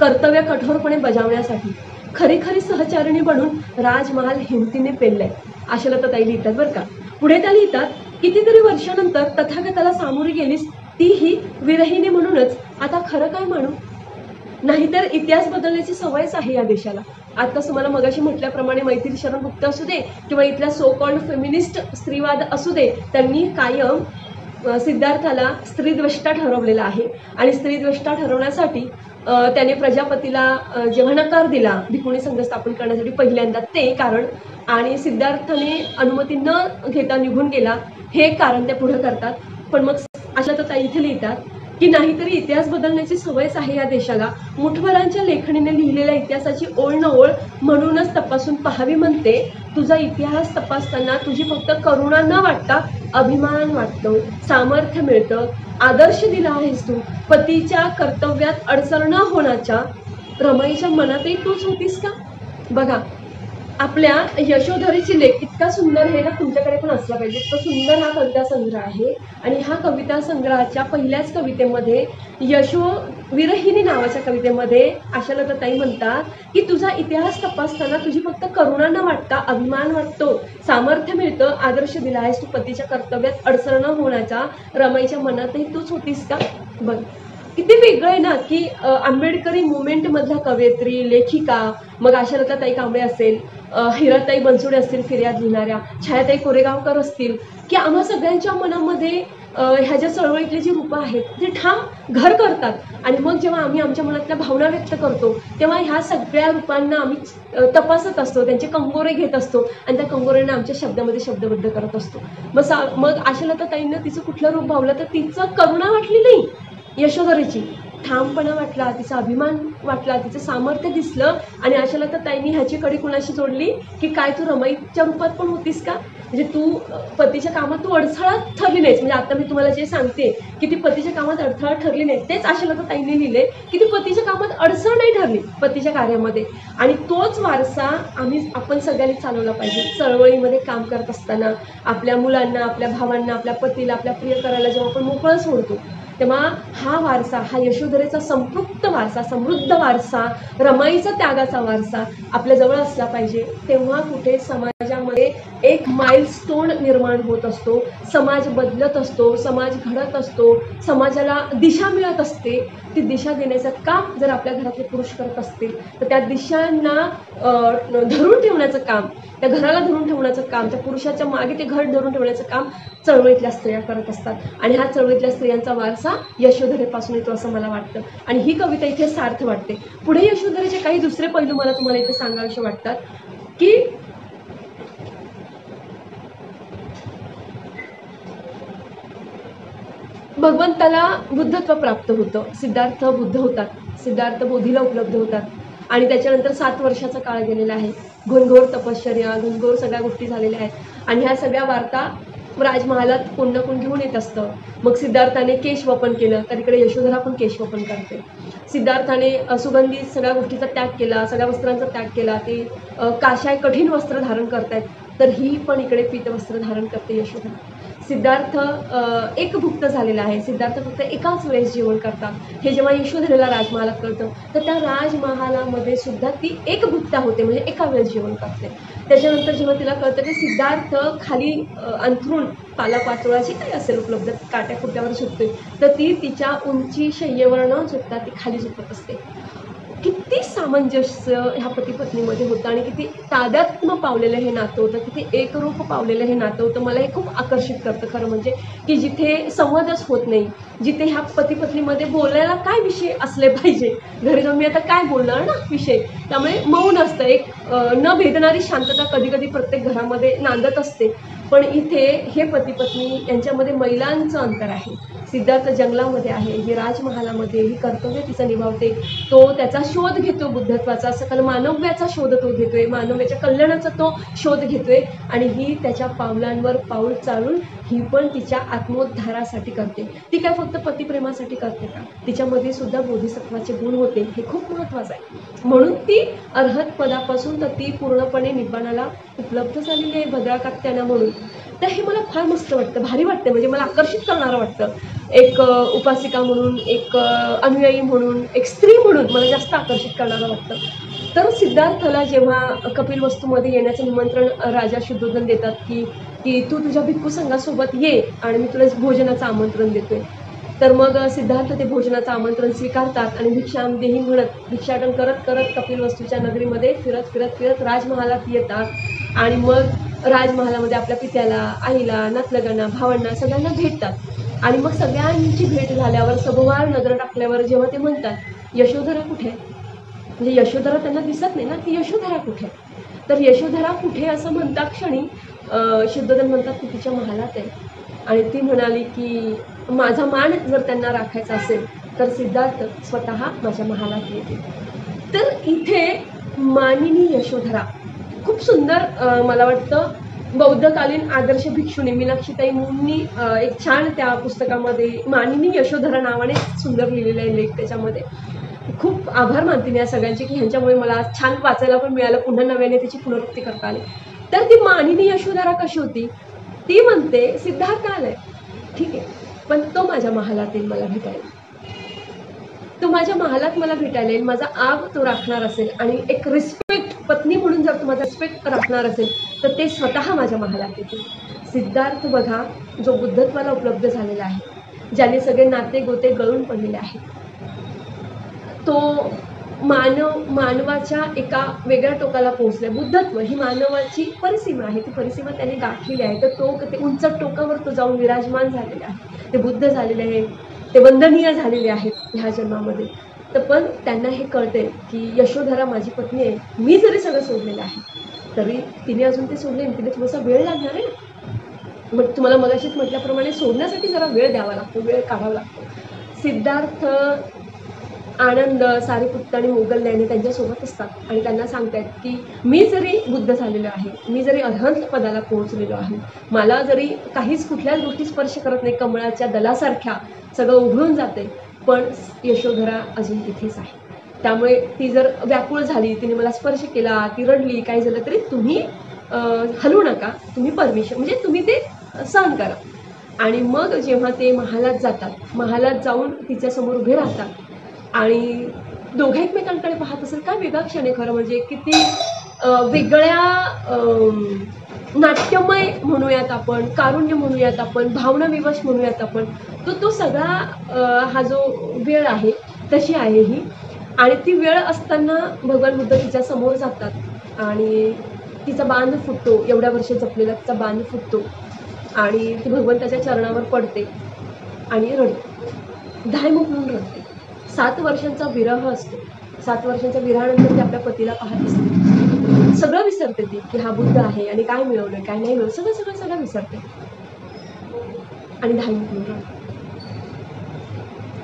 कर्तव्य कठोरपणे बजावण्यासाठी. खरी खरी सहचारिणी बनून राजमहाल हिमतीने पेललाय. आशालताताई लिहितात बरं का. पुढे त्या लिहितात, कितीतरी वर्षानंतर तथागताला सामोरी गेलीस, तीही विरहिणी म्हणूनच. आता खरं काय म्हणू, नाहीतर इतिहास बदलण्याची सवयच आहे या देशाला. आता तुम्हाला मगाशी म्हटल्याप्रमाणे मैथिली शरण गुप्त असू दे किंवा इथल्या सो कॉल्ड फेमिनिस्ट स्त्रीवाद असू दे, त्यांनी कायम सिद्धार्थाला स्त्रीद्वेष्टा ठरवलेला आहे. आणि स्त्रीद्वेष्टा ठरवण्यासाठी त्याने प्रजापतीला जेव्हा नकार दिला भिकुणी संघ स्थापन करण्यासाठी पहिल्यांदा, ते कारण, आणि सिद्धार्थाने अनुमती न घेता निघून गेला हे कारण ते पुढे करतात. पण मग आशालताताई इथे लिहितात की, नाहीतरी इतिहास बदलण्याची सवयच आहे या देशाला. मुठभरांच्या लेखणीने लिहिलेल्या इतिहासाची ओळ न ओळ म्हणूनच तपासून पाहावी म्हणते. तुझा इतिहास तपासताना तुझी फक्त करुणा न वाटता अभिमान वाटतो, सामर्थ्य मिळतं. आदर्श दिला आहेस तू, पतीच्या कर्तव्यात अडचण न होण्याच्या. रमाईच्या मनातही तूच होतीस का. बघा, आपल्या यशोधरेची लेख इतका सुंदर आहे ना, तुमच्याकडे पण असला पाहिजे. इतका सुंदर हा कविता संग्रह आहे. आणि हा कविता संग्रहाच्या पहिल्याच कवितेमध्ये, विरहिणी नावाच्या कवितेमध्ये आशालताताई म्हणतात की, तुझा इतिहास तपासताना तुझी फक्त करुणा न वाटता अभिमान वाटतो, सामर्थ्य मिळतं. आदर्श दिला आहेस तू, पतीच्या कर्तव्यात अडचण न होण्याचा. रमाईच्या मनातही तूच होतीस का. बघ, किती वेगळं आहे ना, की आंबेडकरी मुवमेंट मधल्या कवयित्री, लेखिका, मग आशालताताई कांबळे असेल, हिराताई बनसोडे असतील फिर्याद लिहिणाऱ्या, छायाताई कोरेगावकर असतील, की आम्हा सगळ्यांच्या मनामध्ये ह्या ज्या चळवळीतली जी रूपं आहेत ती ठाम घर करतात. आणि मग जेव्हा आम्ही आमच्या मनातल्या भावना व्यक्त करतो, तेव्हा ह्या सगळ्या रूपांना आम्ही तपासत असतो, त्यांचे कंगोरे घेत असतो आणि त्या कंगोऱ्यांना आमच्या शब्दामध्ये शब्दबद्ध करत असतो. मग आशालताताईंना तिचं कुठलं रूप भावलं, तर तिचं करुणा वाटली नाही यशोधरेची, ठामपणा वाटला, तिचा अभिमान वाटला, तिचं सामर्थ्य दिसलं. आणि आशाला तर ताईंनी ह्याची कडी कुणाशी जोडली की काय तू रमाईच्या रूपात पण होतीस का, म्हणजे तू पतीच्या कामात तू अडथळा ठरली नाहीस. म्हणजे आता मी तुम्हाला जे सांगते की ती पतीच्या कामात अडथळा ठरली नाही, तेच आशाला तर ताईंनी लिहिले की ती पतीच्या कामात अडचण नाही ठरली पतीच्या कार्यामध्ये. आणि तोच वारसा आपण सगळ्यांनी चालवला पाहिजे. चळवळीमध्ये काम करत असताना आपल्या मुलांना, आपल्या भावांना, आपल्या पतीला, आपल्या प्रियकराला जेव्हा आपण मोकळं सोडतो, तेव्हा हा वारसा, हा यशोधरेचा संपृक्त वारसा, समृद्ध वारसा, रमाईचा त्यागाचा वारसा आपल्याजवळ असला पाहिजे. तेव्हा कुठे समाजामध्ये एक माइलस्टोन निर्माण होत असतो, समाज बदलत असतो, समाज घडत असतो, समाजाला दिशा मिळत असते. ती दिशा देण्याचं काम जर आपल्या घरातले पुरुष करत असतील तर त्या दिशांना धरून ठेवण्याचं काम, त्या घराला धरून ठेवण्याचं काम, त्या पुरुषाच्या मागे ते घर धरून ठेवण्याचं काम चळवळीतल्या स्त्रिया करत असतात. आणि हा चळवळीतल्या स्त्रियांचा वारसा यशोधरेपासून येतो असं मला वाटतं. आणि ही कविता इथे सार्थ वाटते. पुढे यशोधरेचे काही दुसरे पैलू मला तुम्हाला इथे सांगावेसे वाटतात की भगवंताला बुद्धत्व प्राप्त होतं. सिद्धार्थ बुद्ध होतात, सिद्धार्थ बोधीला उपलब्ध होतात. आणि त्याच्यानंतर 7 वर्षाचा काळ गेलेला आहे. घनघोर तपश्चर्या, घनघोर सगळ्या गोष्टी झालेल्या आहेत. आणि ह्या सगळ्या वार्ता राजमहालात कोण ना कोण घेऊन येत असतं. मग सिद्धार्थाने केशवपन केलं, तर इकडे यशोधरा पण केशवपन करते. सिद्धार्थाने सुगंधी सगळ्या गोष्टीचा त्याग केला, सगळ्या वस्त्रांचा त्याग केला. ते काशाय कठीण वस्त्र धारण करतायत, तर ही पण इकडे पीतवस्त्र धारण करते यशोधरा. सिद्धार्थ एकभुक्त झालेला आहे. सिद्धार्थ फक्त एकाच वेळेस जेवण करतात. हे जेव्हा यशोधरेला राजमहालात कळतं तर त्या राजमहालामध्ये सुद्धा ती एकभुक्ता होते, म्हणजे एका वेळेस जेवण करते. त्याच्यानंतर जेव्हा तिला कळतं की सिद्धार्थ खाली अंथरूण पालापाचोळाची काही असेल उपलब्ध, काट्या कुट्यावर झोपते, तर ती तिच्या उंची शय्येवर न झोपता ती खाली झोपत असते. किती सामंजस्य ह्या पती पत्नीमध्ये होतं आणि किती तादात्म्य पावलेलं हे नातं होतं, किती एकरूप पावलेलं हे नातं होतं. मला हे खूप आकर्षित करतं खरं म्हणजे, की जिथे संवादच होत नाही, जिथे ह्या पती पत्नीमध्ये बोलायला काय विषय असले पाहिजे, घरी जाऊन मी आता काय बोलणार ना विषय, त्यामुळे मौन असतं. एक न भेदणारी शांतता कधी कधी प्रत्येक घरामध्ये नांदत असते. पण इथे हे पती पत्नी यांच्यामध्ये मैलांचं अंतर आहे. सिद्धार्थ जंगलामध्ये आहे, ही राजमहालामध्ये, ही कर्तव्य तिचं निभावते. तो त्याचा शोध घेतो बुद्धत्वाचा, सकल मानव्याचा शोध तो घेतोय, मानव्याच्या कल्याणाचा तो शोध घेतोय. आणि ही त्याच्या पावलांवर पाऊल चालून ही पण तिच्या आत्मोद्धारासाठी करते. ती काय फक्त पतिप्रेमासाठी करते का, तिच्यामध्ये सुद्धा बोधिसत्वाचे गुण होते, हे खूप महत्त्वाचं आहे. म्हणून ती अर्हत पदापासून तर ती पूर्णपणे निब्बाणाला उपलब्ध झालेली आहे भद्राकात्याना म्हणून. तर हे मला फार मस्त वाटतं, भारी वाटतं, म्हणजे मला आकर्षित करणारं वाटतं. एक उपासिका म्हणून, एक अनुयायी म्हणून, एक स्त्री म्हणून मला जास्त आकर्षित करणारं वाटतं. तर सिद्धार्थाला जेव्हा कपिलवस्तूमध्ये येण्याचं निमंत्रण राजा शुद्धोधन देतात की की तू तुझ्या भिक्खू संघासोबत ये आणि मी तुला भोजनाचं आमंत्रण देतोय, तर मग सिद्धार्थ ते भोजनाचं आमंत्रण स्वीकारतात आणि भिक्षाम देही म्हणत भिक्षाटन करत करत कपिलवस्तूच्या नगरीमध्ये फिरत फिरत फिरत राजमहालात येतात. आणि मग राजमहालामध्ये आपल्या पित्याला, आईला, नातलगांना, भावांना सगळ्यांना भेटतात. आणि मग सगळ्यांची भेट झाल्यावर सभोवार नजर टाकल्यावर जेव्हा ते म्हणतात यशोधरा कुठे, म्हणजे यशोधरा त्यांना दिसत नाही ना, ती यशोधरा कुठे, तर यशोधरा कुठे असं म्हणता क्षणी शुद्धोधन म्हणतात ती तिच्या महालात आहे. आणि ती म्हणाली की माझा मान जर त्यांना राखायचा असेल तर सिद्धार्थ स्वतः माझ्या महालात येते. तर इथे मानिनी यशोधरा खूप सुंदर मला वाटतं बौद्धकालीन आदर्श भिक्षुणी मीनाक्षीताई मुंनी एक छान त्या पुस्तकामध्ये मानिनी यशोधरा नावाने सुंदर लिहिलेला आहे लेख. त्याच्यामध्ये खूप आभार मानते मी या सगळ्यांचे की ह्यांच्यामुळे मला छान वाचायला पण मिळालं, पुन्हा नव्याने त्याची पुनरुक्ती करता आली. तर ती मानिनी यशोधरा कशी होती, ती म्हणते सिद्धार्थ आलाय ठीक आहे, पण तो माझ्या महालात येईल मला भेटायला, तो माझ्या महालात मला भेटायला येईल, माझा आग तो राखणार असेल आणि एक रिस्पेक्ट पत्नी म्हणून जर तो माझा रिस्पेक्ट राखणार असेल तर ते स्वतः माझ्या महालात येतील. सिद्धार्थ बघा जो बुद्धत्वाला उपलब्ध झालेला आहे, ज्याने सगळे नाते गोते गळून पडलेले आहेत, तो मानवाच्या एका वेगळ्या टोकाला पोहोचलाय. बुद्धत्व ही मानवाची परिसीमा आहे, ती परिसीमा त्याने गाठलेली आहे. तर तो ते उंच टोकावर तो जाऊन विराजमान झालेला आहे, ते बुद्ध झालेले आहे, ते वंदनीय झालेले आहेत ह्या जन्मामध्ये. तर पण त्यांना हे कळते की यशोधरा माझी पत्नी आहे, मी जरी सगळं सोडलेलं आहे तरी तिने अजून ते सोडले, तिने थोडासा वेळ लागणार आहे ना. मग तुम्हाला मगाशीच म्हटल्याप्रमाणे सोडण्यासाठी जरा वेळ द्यावा लागतो, वेळ काढावा लागतो. सिद्धार्थ आनंद, सारिपुत्त आणि मोगलनयनी त्यांच्यासोबत असतात आणि त्यांना सांगतायत की मी जरी बुद्ध झालेलो आहे, मी जरी अरहंत पदाला पोहोचलेलो आहे, मला जरी काहीच कुठल्याच गोष्टी स्पर्श करत नाही, कमळाच्या दलासारख्या सगळं उघडून जाते, पण यशोधरा अजून तिथेच आहे. त्यामुळे ती जर व्याकुळ झाली, तिने मला स्पर्श केला, ती रडली, काय झालं तरी तुम्ही हलू नका, तुम्ही परमिशन म्हणजे तुम्ही ते सहन करा. आणि मग जेव्हा ते महालात जातात, महालात जाऊन तिच्यासमोर उभे राहतात आणि दोघे एकमेकांकडे पाहत असेल. काय वेगळा क्षण आहे खरं म्हणजे, किती वेगळ्या नाट्यमय म्हणूयात आपण, कारुण्य म्हणूयात आपण, भावनाविवश म्हणूयात आपण, तो सगळा हा जो वेळ आहे तशी आहे ही. आणि ती वेळ असताना भगवान बुद्ध तिच्या समोर जातात आणि तिचा बांध फुटतो, एवढ्या वर्ष जपलेला तिचा बांध फुटतो आणि ती भगवंताच्या चरणावर पडते आणि रडते, धायमुख म्हणून रडते. 7 वर्षांचा विरह असतो. 7 वर्षांच्या विरहानंतर ती आपल्या पतीला पाहत असते. सगळं विसरते ती की हा बुद्ध आहे आणि काय मिळवलं काय नाही मिळवलं, सगळं सगळं सगळं विसरते आणि धायमुख म्हणून रडते.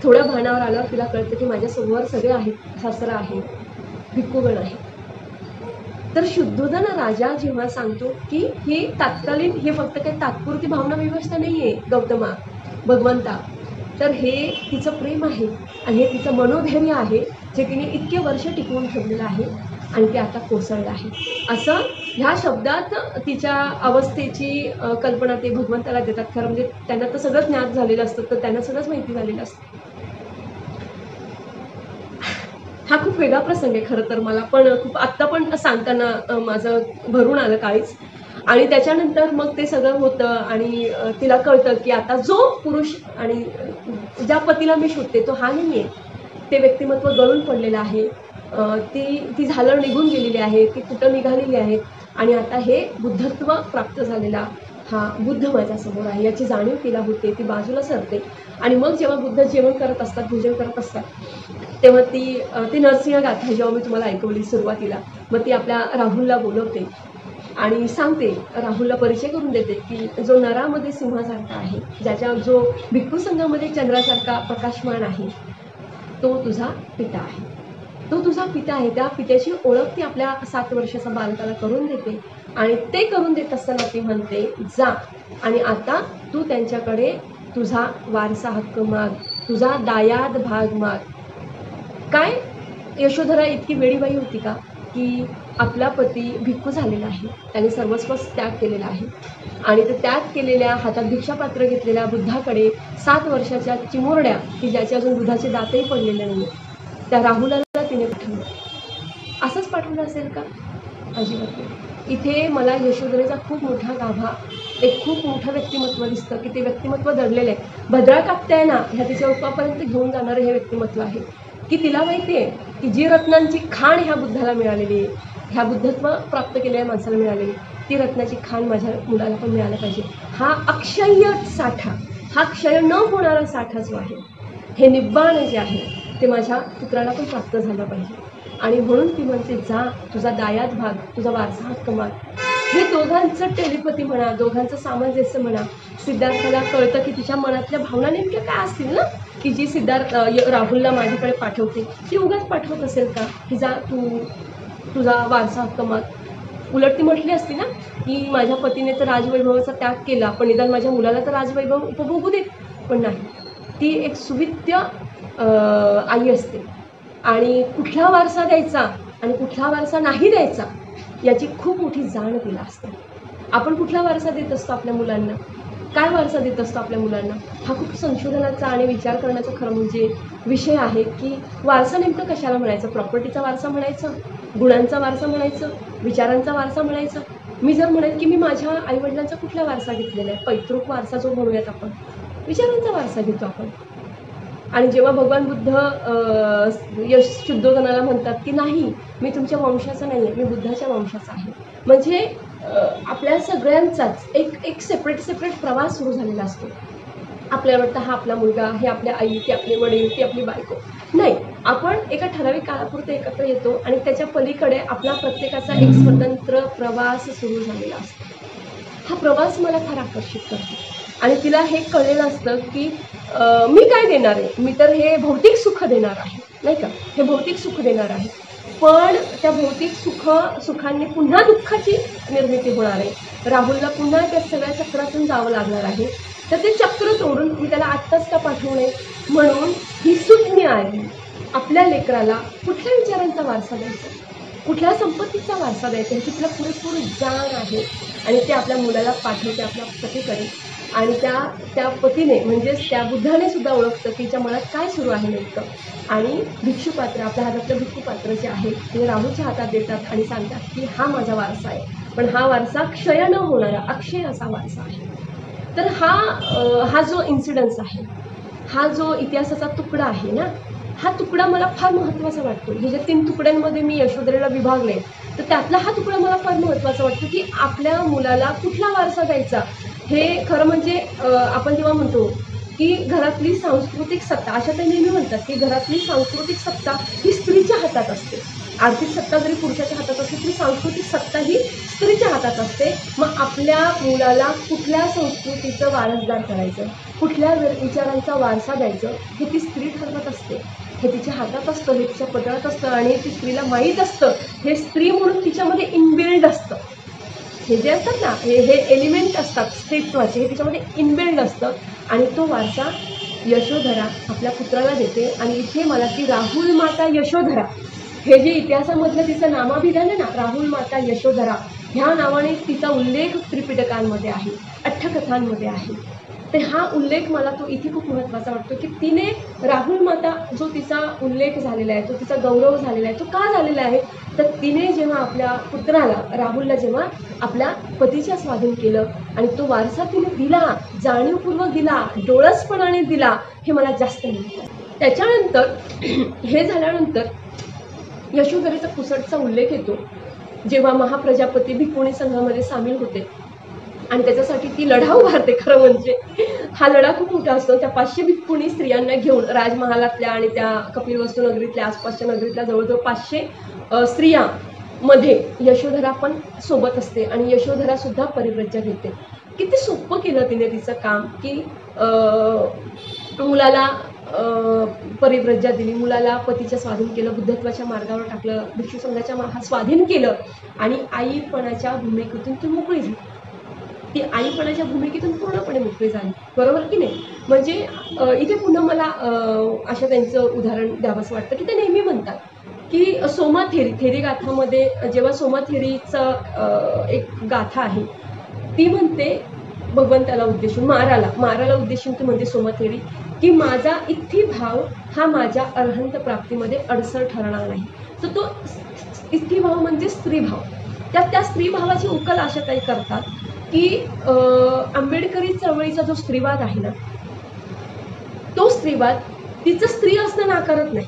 थोड्या भानावर आल्यावर तिला कळतं की माझ्या समोर सगळे आहेत, सासरा आहे, भिक्खूगण आहे. तर शुद्धोधन राजा जेव्हा सांगतो की ही तात्कालीन, हे फक्त काही तात्पुरती भावना व्यवस्था नाहीये गौतमा भगवंता, तर हे तिचं प्रेम आहे आणि हे तिचं मनोधैर्य आहे जे तिने इतके वर्ष टिकवून ठेवलेलं आहे आणि ते आता कोसळलं आहे. असं ह्या शब्दात तिच्या अवस्थेची कल्पना ते भगवंताला देतात. खरं म्हणजे त्यांना तर सगळं ज्ञात झालेलं असतं, तर त्यांना सगळंच माहिती झालेलं असतं. हा खूप वेगळा प्रसंग आहे खरं तर, मला पण खूप आत्ता पण सांगताना माझं भरून आलं काळीच. आणि त्याच्यानंतर मग ते सगळं होतं आणि तिला कळतं की आता जो पुरुष आणि ज्या पतीला मी शोधते तो हा नाही आहे, ते व्यक्तिमत्व गळून पडलेलं आहे, ती झालं निघून गेलेली आहे, ती कुठं निघालेली आहे आणि आता हे बुद्धत्व प्राप्त झालेला हा बुद्ध माझ्यासमोर आहे याची जाणीव तिला होते. ती बाजूला सरते आणि मग जेव्हा बुद्ध जेवण करत असतात, भोजन करत असतात, तेव्हा ती नरसिंह गाथा जेव्हा मी तुम्हाला ऐकवली सुरुवातीला, मग ती आपल्या राहुलला बोलवते आणि सांगते, राहुलला परिचय करून देते की जो नरामध्ये सिंहासारखा आहे, ज्याच्या जो भिक्खू संघामध्ये चंद्रासारखा प्रकाशमान आहे, तो तुझा पिता आहे, तो तुझा पिता आहे. त्या पित्याची ओळख ती आपल्या 7 वर्षाचा बालकाला करून देते आणि ते करून देत असताना ती म्हणते, जा आणि आता तू त्यांच्याकडे तुझा वारसा हक्क माग, तुझा दायाद भाग माग. काय यशोधरा इतकी वेडीबाई होती का की आपला पती भिक्खू झालेला आहे, त्याने सर्वस्व त्याग केलेला आहे आणि ते त्याग केलेल्या हातात भिक्षापात्र घेतलेल्या बुद्धाकडे 7 वर्षाच्या चिमुरड्या की ज्याचे अजून दुधाचे दातही पडलेले नाही, त्या राहुलाला तिने पाठवलं. असंच पाठवलं असेल का? अजिबात नाही. इथे मला यशोधरेचा खूप मोठा गाभा, एक खूप मोठं व्यक्तिमत्व दिसतं की ते व्यक्तिमत्व दडलेलं आहे. भद्रा कापताय ना ह्या तिच्या रूपापर्यंत घेऊन जाणारं हे व्यक्तिमत्व आहे की तिला माहिती आहे की जी रत्नांची खाण ह्या बुद्धाला मिळालेली आहे, ह्या बुद्धत्व प्राप्त केलेल्या माणसाला मिळालेली, ती रत्नाची खाण माझ्या मुलाला पण मिळायला पाहिजे. हा अक्षय साठा, हा क्षय न होणारा साठा जो आहे, हे निब्बाण जे आहे ते माझ्या पुत्राला पण प्राप्त झालं पाहिजे. आणि म्हणून ती म्हणते, जा तुझा दायाद भाग, तुझा वारसा हक्क माग. हे दोघांचं टेलिपती म्हणा, दोघांचं सामंजस्य म्हणा. सिद्धार्थाला कळतं की तिच्या मनातल्या भावना नेमक्या काय असतील ना, की जी सिद्धार्थ राहुलला माझ्याकडे पाठवते ती उगाच पाठवत असेल का की जा तू तुझा वारसा हक्क माग. उलट ती म्हटली असती ना की माझ्या पतीने तर राजवैभवाचा त्याग केला, पण निदान माझ्या मुलाला तर राजवैभव उपभोगू देत. पण नाही, ती एक सुवित्य आई असते आणि कुठला वारसा द्यायचा आणि कुठला वारसा नाही द्यायचा याची खूप मोठी जाण तिला असते. आपण कुठला वारसा देत असतो आपल्या मुलांना, काय वारसा देत असतो आपल्या मुलांना, हा खूप संशोधनाचा आणि विचार करण्याचा खरं म्हणजे विषय आहे की वारसा नेमकं कशाला म्हणायचं. प्रॉपर्टीचा वारसा म्हणायचं, गुणांचा वारसा म्हणायचं, विचारांचा वारसा म्हणायचं. मी जर म्हणेन की मी माझ्या आईवडिलांचा कुठला वारसा घेतलेला आहे, पैतृक वारसा जो म्हणूयात आपण, विचारांचा वारसा घेतो आपण. आणि जेव्हा भगवान बुद्ध शुद्धोधनाला म्हणतात की नाही, मी तुमच्या वंशाचा नाही आहे, मी बुद्धाच्या वंशाचा आहे, म्हणजे आपल्या सगळ्यांचाच एक सेपरेट प्रवास सुरू झालेला असतो. आपल्याला वाटतं हा आपला मुलगा, हे आपल्या आई, ते आपले वडील, ती आपली बायको. नाही, आपण एका ठराविक काळापुरते एकत्र येतो आणि त्याच्या पलीकडे आपला प्रत्येकाचा एक स्वतंत्र प्रवास सुरू झालेला असतो. हा प्रवास मला फार आकर्षित करतो. आणि तिला हे कळलेलं असतं की मी काय देणार आहे, मी तर हे भौतिक सुख देणार आहे, नाही का, हे भौतिक सुख देणार आहे. पण त्या भौतिक सुखांनी पुन्हा दुःखाची निर्मिती होणार आहे. राहुलला पुन्हा त्या सगळ्या चक्रातून जावं लागणार आहे. तर ते चक्र तोडून मी त्याला आत्ताच का पाठवू नये, म्हणून ही सुज्ञ आहे. आपल्या लेकराला कुठल्या विचारांचा वारसा द्यायचा, कुठल्या संपत्तीचा वारसा द्यायचा ह्याची तिला पुरेपूर जाण आहे. आणि ते आपल्या मुलाला पाठवते आपल्या पतीकडे. आणि त्या पतीने म्हणजेच त्या बुद्धाने सुद्धा ओळखतं की तिच्या मनात काय सुरू आहे नेमकं. आणि भिक्षुपात्र, आपल्या हातातलं भिक्षुपात्र जे आहे ते राहूच्या हातात देतात आणि सांगतात की हा माझा वारसा आहे, पण हा वारसा क्षय न होणारा अक्षय असा वारसा आहे. तर हा जो इन्सिडन्स आहे, हा जो इतिहासाचा तुकडा आहे ना, हा तुकडा मला फार महत्त्वाचा वाटतो. हे जे 3 तुकड्यांमध्ये मी यशोधरेला विभागले, तर त्यातला हा तुकडा मला फार महत्त्वाचा वाटतो की आपल्या मुलाला कुठला वारसा द्यायचा. हे खरं म्हणजे आपण जेव्हा म्हणतो की घरातली सांस्कृतिक सत्ता, अशा ते नेहमी म्हणतात की घरातली सांस्कृतिक सत्ता ही स्त्रीच्या हातात असते. आर्थिक सत्ता जरी पुरुषाच्या हातात असते तरी सांस्कृतिक सत्ता ही स्त्रीच्या हातात असते. मग आपल्या मुलाला कुठल्या संस्कृतीचं वारसदार करायचं, कुठल्या विचारांचा वारसा द्यायचं हे ती स्त्री ठरवत असते. हे तिच्या हातात असतं, हे तिच्या पदरात असतं आणि ती स्त्रीला माहीत असतं. हे स्त्री म्हणून तिच्यामध्ये इनबिल्ड असतं. हे जे असतात ना, हे एलिमेंट असतात स्त्रीत्वाचे, हे तिच्यामध्ये इनबिल्ड असतं. आणि तो वारसा यशोधरा आपल्या पुत्राला देते. आणि इथे मला ती राहुल माता यशोधरा, हे जे इतिहासामधलं तिचं नामाभिधान आहे ना, राहुल माता यशोधरा, ह्या नावाने तिचा उल्लेख त्रिपिटकांमध्ये आहे, अठ्ठकथांमध्ये आहे. तर हा उल्लेख मला तो इथे खूप महत्त्वाचा वाटतो की तिने राहुल माता, जो तिचा उल्लेख झालेला आहे, तो तिचा गौरव झालेला आहे, तो का झालेला आहे, तर तिने जेव्हा आपल्या पुत्राला राहुलला जेव्हा आपल्या पतीच्या स्वाधीन केलं आणि तो वारसा तिने दिला, जाणीवपूर्वक दिला, डोळसपणाने दिला, हे मला जास्त मिळतं. त्याच्यानंतर हे झाल्यानंतर यशोधरेचा पुसटचा उल्लेख येतो जेव्हा महाप्रजापती भिक्खुणी संघामध्ये सामील होते आणि त्याच्यासाठी ती लढा उभारते. खरं म्हणजे हा लढा खूप मोठा असतो. त्या 500 भिक्खुणी स्त्रियांना घेऊन राजमहालातल्या आणि त्या कपिलवस्तू नगरीतल्या आसपासच्या नगरीतल्या जवळजवळ 500 स्त्रियांमध्ये यशोधरा पण सोबत असते आणि यशोधरा सुद्धा परिव्रज्या घेते. किती सोपं केलं तिने तिचं काम की मुलाला परिव्रज्या दिली, मुलाला पतीच्या स्वाधीन केलं, बुद्धत्वाच्या मार्गावर टाकलं, भिक्षू संघाच्या स्वाधीन केलं आणि आईपणाच्या भूमिकेतून ती मोकळी झाली. ती आईपणाच्या भूमिकेतून पूर्णपणे मोकळी झाली, बरोबर की नाही. म्हणजे इथे पुन्हा मला अशा त्यांचं उदाहरण द्यावंसं वाटतं की ते नेहमी म्हणतात की सोमा थेरी गाथामध्ये जेव्हा सोमा थेरीचं एक गाथा आहे, ती म्हणते भगवंताला उद्देशून, माराला उद्देशून ती म्हणते सोमा थेरी की माझा इत्थी भाव हा माझ्या अरहंत प्राप्तीमध्ये अडसर ठरणार नाही. तर तो इत्थी भाव म्हणजे स्त्रीभाव. त्या स्त्रीभावाची उकल अशा काही करतात की आंबेडकरी चळवळीचा जो स्त्रीवाद आहे ना, तो स्त्रीवाद तिचं स्त्री असणं नाकारत नाही,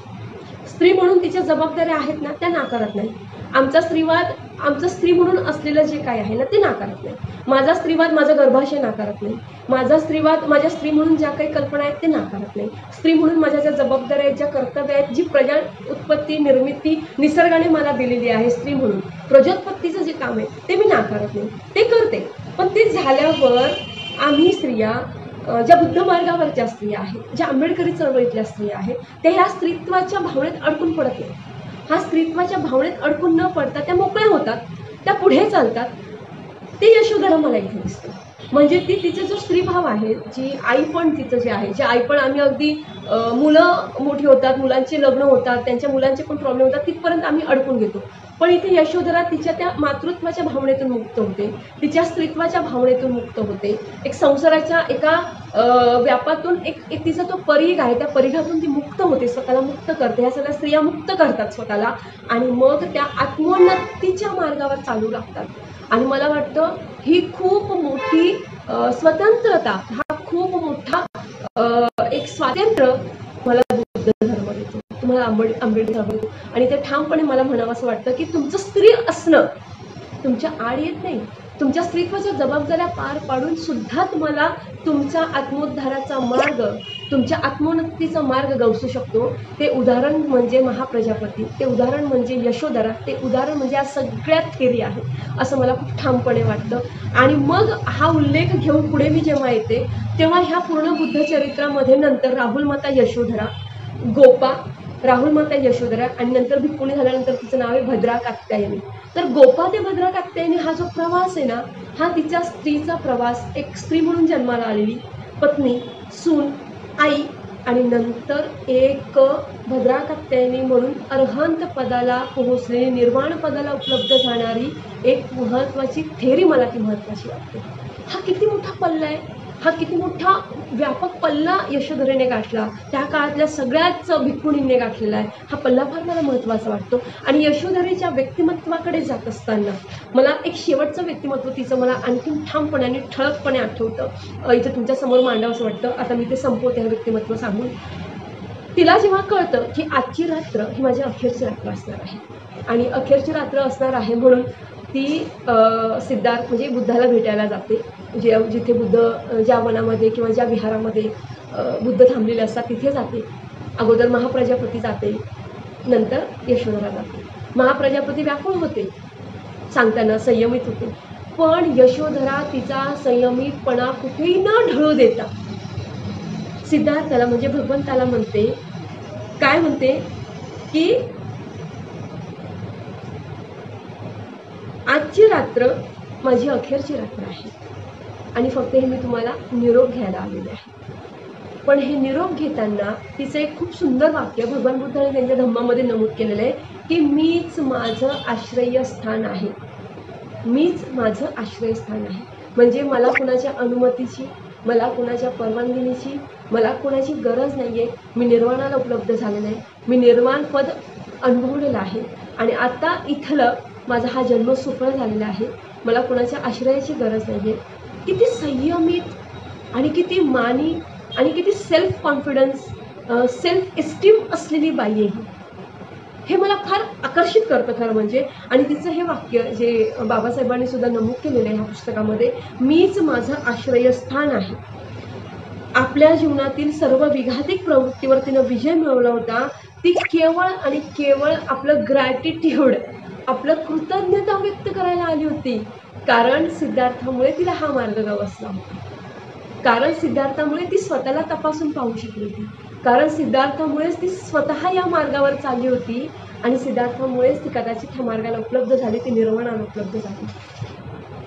स्त्री म्हणून तिच्या जबाबदाऱ्या आहेत ना त्या नाकारत नाही. आमचा स्त्रीवाद आमचं स्त्री म्हणून असलेलं जे काय आहे ना ते नाकारत नाही. माझा स्त्रीवाद माझा गर्भाशय नाकारत नाही. माझा स्त्रीवाद माझ्या स्त्री म्हणून ज्या काही कल्पना आहेत ते नाकारत नाही. स्त्री म्हणून माझ्या ज्या जबाबदाऱ्या आहेत, ज्या कर्तव्य आहेत, जी प्रजा उत्पत्ती निर्मिती निसर्गाने मला दिलेली आहे स्त्री म्हणून, प्रजोत्पत्तीचं जे काम आहे ते मी नाकारत नाही, ते करते. पण ते झाल्यावर आम्ही स्त्रिया, ज्या बुद्ध मार्गावरच्या स्त्रिया आहेत, ज्या आंबेडकरी चळवळीतल्या स्त्रिया आहेत, त्या ह्या स्त्रीत्वाच्या भावनेत अडकून पडत नाही. हा स्त्रीत्वाच्या भावनेत अडकून न पडता त्या मोकळ्या होतात, त्या पुढे चालतात. ते यशोधरा मला इथे दिसतं. म्हणजे तिचा जो स्त्रीभाव आहे, जी आईपण तिचं जे आहे, जे आईपण आम्ही अगदी मुलं मोठी होतात, मुलांचे लग्न होतात, त्यांच्या मुलांचे पण प्रॉब्लेम होतात, तिथपर्यंत आम्ही अडकून घेतो. पण इथे यशोधरा तिच्या त्या मातृत्वाच्या भावनेतून मुक्त होते, तिच्या स्त्रीत्वाच्या भावनेतून मुक्त होते, एक संसाराच्या एका व्यापातून एक तिचा तो परिघ आहे, त्या परिघातून ती मुक्त होते, स्वतःला मुक्त करते. ह्या सगळ्या स्त्रिया मुक्त करतात स्वतःला आणि मग त्या आत्मोन्नतीच्या मार्गावर चालू लागतात. आणि मला वाटतं ही खूप मोठी स्वतंत्रता, हा खूप मोठा एक स्वातंत्र्य मला बुद्ध धर्म देतो, तुम्हाला आंबेडकर धर्म देतो. आणि ते ठामपणे मला म्हणावं असं वाटतं की तुमचं स्त्री असणं तुमच्या आड येत नाही. तुमच्या स्त्रीत्वाच्या जबाबदाऱ्या पार पाडून सुद्धा तुम्हाला तुमचा आत्मोद्धाराचा मार्ग, तुमच्या आत्मोन्नतीचा मार्ग गवसू शकतो. ते उदाहरण म्हणजे महाप्रजापती, ते उदाहरण म्हणजे यशोधरा, ते उदाहरण म्हणजे या सगळ्या थेरी आहे असं मला खूप ठामपणे वाटतं. आणि मग हा उल्लेख घेऊन पुढे मी जेव्हा येते तेव्हा ह्या पूर्ण बुद्ध चरित्रामध्ये नंतर राहुल माता यशोधरा, गोपा राहुल माता यशोधरा आणि नंतर भिक्खुणी झाल्यानंतर तिचं नाव आहे भद्रा कात्यायनी. तर गोपा ते भद्रा कात्यायनी हा जो प्रवास आहे ना, हा तिच्या स्त्रीचा प्रवास, एक स्त्री म्हणून जन्माला आलेली, पत्नी, सून, आई आणि नंतर एक भद्रा कात्यायनी म्हणून अर्हंत पदाला पोहोचलेली, निर्वाण पदाला उपलब्ध जाणारी एक महत्त्वाची थेरी मला ती महत्त्वाची वाटते. हा किती मोठा पल्ला आहे, हा किती मोठा व्यापक पल्ला यशोधरेने गाठला, त्या काळातल्या सगळ्याच भिक्खुणींनी गाठलेला आहे. हा पल्ला फार मला महत्त्वाचा वाटतो. आणि यशोधरेच्या व्यक्तिमत्वाकडे जात असताना मला एक शेवटचं व्यक्तिमत्व तिचं मला आणखीन ठामपणे आणि ठळकपणे आठवतं, इथं तुमच्यासमोर मांडावं असं वाटतं. आता मी ते संपवते हे व्यक्तिमत्व सांगून. तिला जेव्हा कळतं की आजची रात्र ही माझी अखेरची रात्र असणार आहे आणि अखेरची रात्र असणार आहे म्हणून ती सिद्धार्थ म्हणजे बुद्धाला भेटायला जाते. जिथे बुद्ध ज्या वनामध्ये किंवा ज्या विहारामध्ये बुद्ध थांबलेले असतात तिथे जाते. अगोदर महाप्रजापती जाते, नंतर यशोधरा जाते. महाप्रजापती व्याकुळ होते, सांगताना संयमित होते, पण यशोधरा तिचा संयमितपणा कुठेही न ढळू देता सिद्धार्थाला म्हणजे भगवंताला म्हणते, काय म्हणते की आजची रात्र माझी अखेरची रात्र आहे आणि फक्त हे मी तुम्हाला निरोप घ्यायला आलेले आहे. पण हे निरोप घेताना तिचं एक खूप सुंदर वाक्य भगवान बुद्धाने त्यांच्या धम्मामध्ये नमूद केलेलं आहे की मीच माझं आश्रयस्थान आहे, मीच माझं आश्रयस्थान आहे. म्हणजे मला कुणाच्या अनुमतीची, मला कुणाच्या परवानगीची, मला कुणाची गरज नाही आहे. मी निर्वाणाला उपलब्ध झालेलं आहे, मी निर्वाण पद अनुभवलेलं आहे आणि आता इथलं माझा हा जन्म सुफळ झालेला आहे. मला कुणाच्या आश्रयाची गरज नाही आहे. किती संयमित आणि किती मानी आणि किती सेल्फ कॉन्फिडन्स, सेल्फ एस्टीम असलेली बाई आहे ही. हे मला फार आकर्षित करतं खरं म्हणजे. आणि तिचं हे वाक्य जे बाबासाहेबांनी सुद्धा नमूद केलेलं आहे ह्या पुस्तकामध्ये, मीच माझं आश्रयस्थान आहे. आपल्या जीवनातील सर्व विघातिक प्रवृत्तीवर तिनं विजय मिळवला होता. ती केवळ आणि केवळ आपलं ग्रॅटिट्यूड, आपलं कृतज्ञता व्यक्त करायला आली होती. कारण सिद्धार्थामुळे तिला हा मार्ग गवसला होता, कारण सिद्धार्थामुळे ती स्वतःला तपासून पाहू शकली होती, कारण सिद्धार्थामुळेच ती स्वतः या मार्गावर चालली होती आणि सिद्धार्थामुळेच ती कदाचित ह्या मार्गाला उपलब्ध झाली, ती निर्वाणाला उपलब्ध झाली.